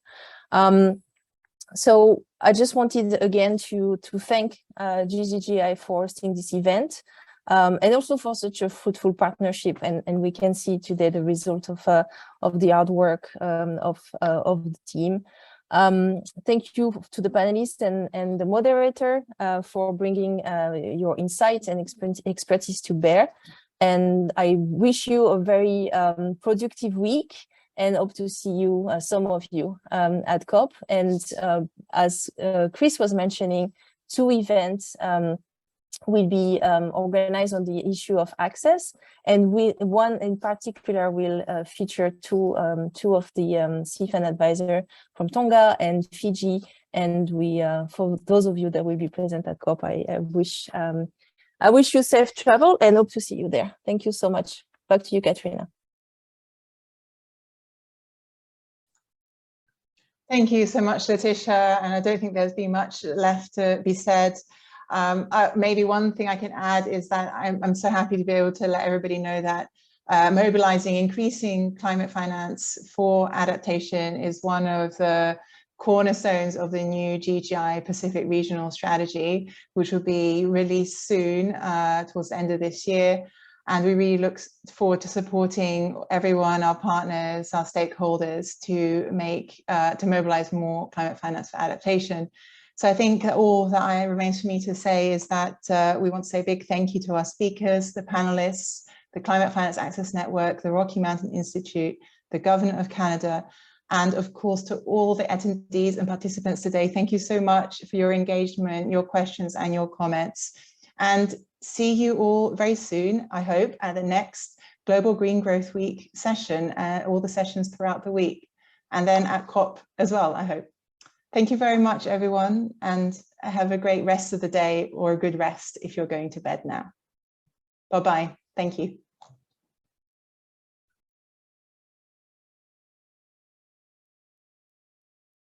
So I just wanted again to thank GGGI for hosting this event. And also for such a fruitful partnership, and we can see today the result of the hard work of the team. Thank you to the panelists and the moderator for bringing your insights and expertise to bear. And I wish you a very productive week, and hope to see you, some of you, at COP. And as Chris was mentioning, 2 events will be organized on the issue of access, and one in particular will feature two of the CFAN advisors from Tonga and Fiji. And for those of you that will be present at COP, I wish you safe travel and hope to see you there. Thank you so much. Back to you, Katrina. Thank you so much, Letitia. And I don't think there's been much left to be said. Maybe one thing I can add is that I'm so happy to be able to let everybody know that mobilizing increasing climate finance for adaptation is one of the cornerstones of the new GGI Pacific Regional Strategy, which will be released soon towards the end of this year. And we really look forward to supporting everyone, our partners, our stakeholders, to mobilize more climate finance for adaptation. So I think all that remains for me to say is that we want to say a big thank you to our speakers, the panelists, the Climate Finance Access Network, the Rocky Mountain Institute, the Government of Canada, and of course to all the attendees and participants today. Thank you so much for your engagement, your questions and your comments. And see you all very soon, I hope, at the next Global Green Growth Week session, all the sessions throughout the week, and then at COP as well, I hope. Thank you very much, everyone, and have a great rest of the day, or a good rest if you're going to bed now. Bye-bye. Thank you.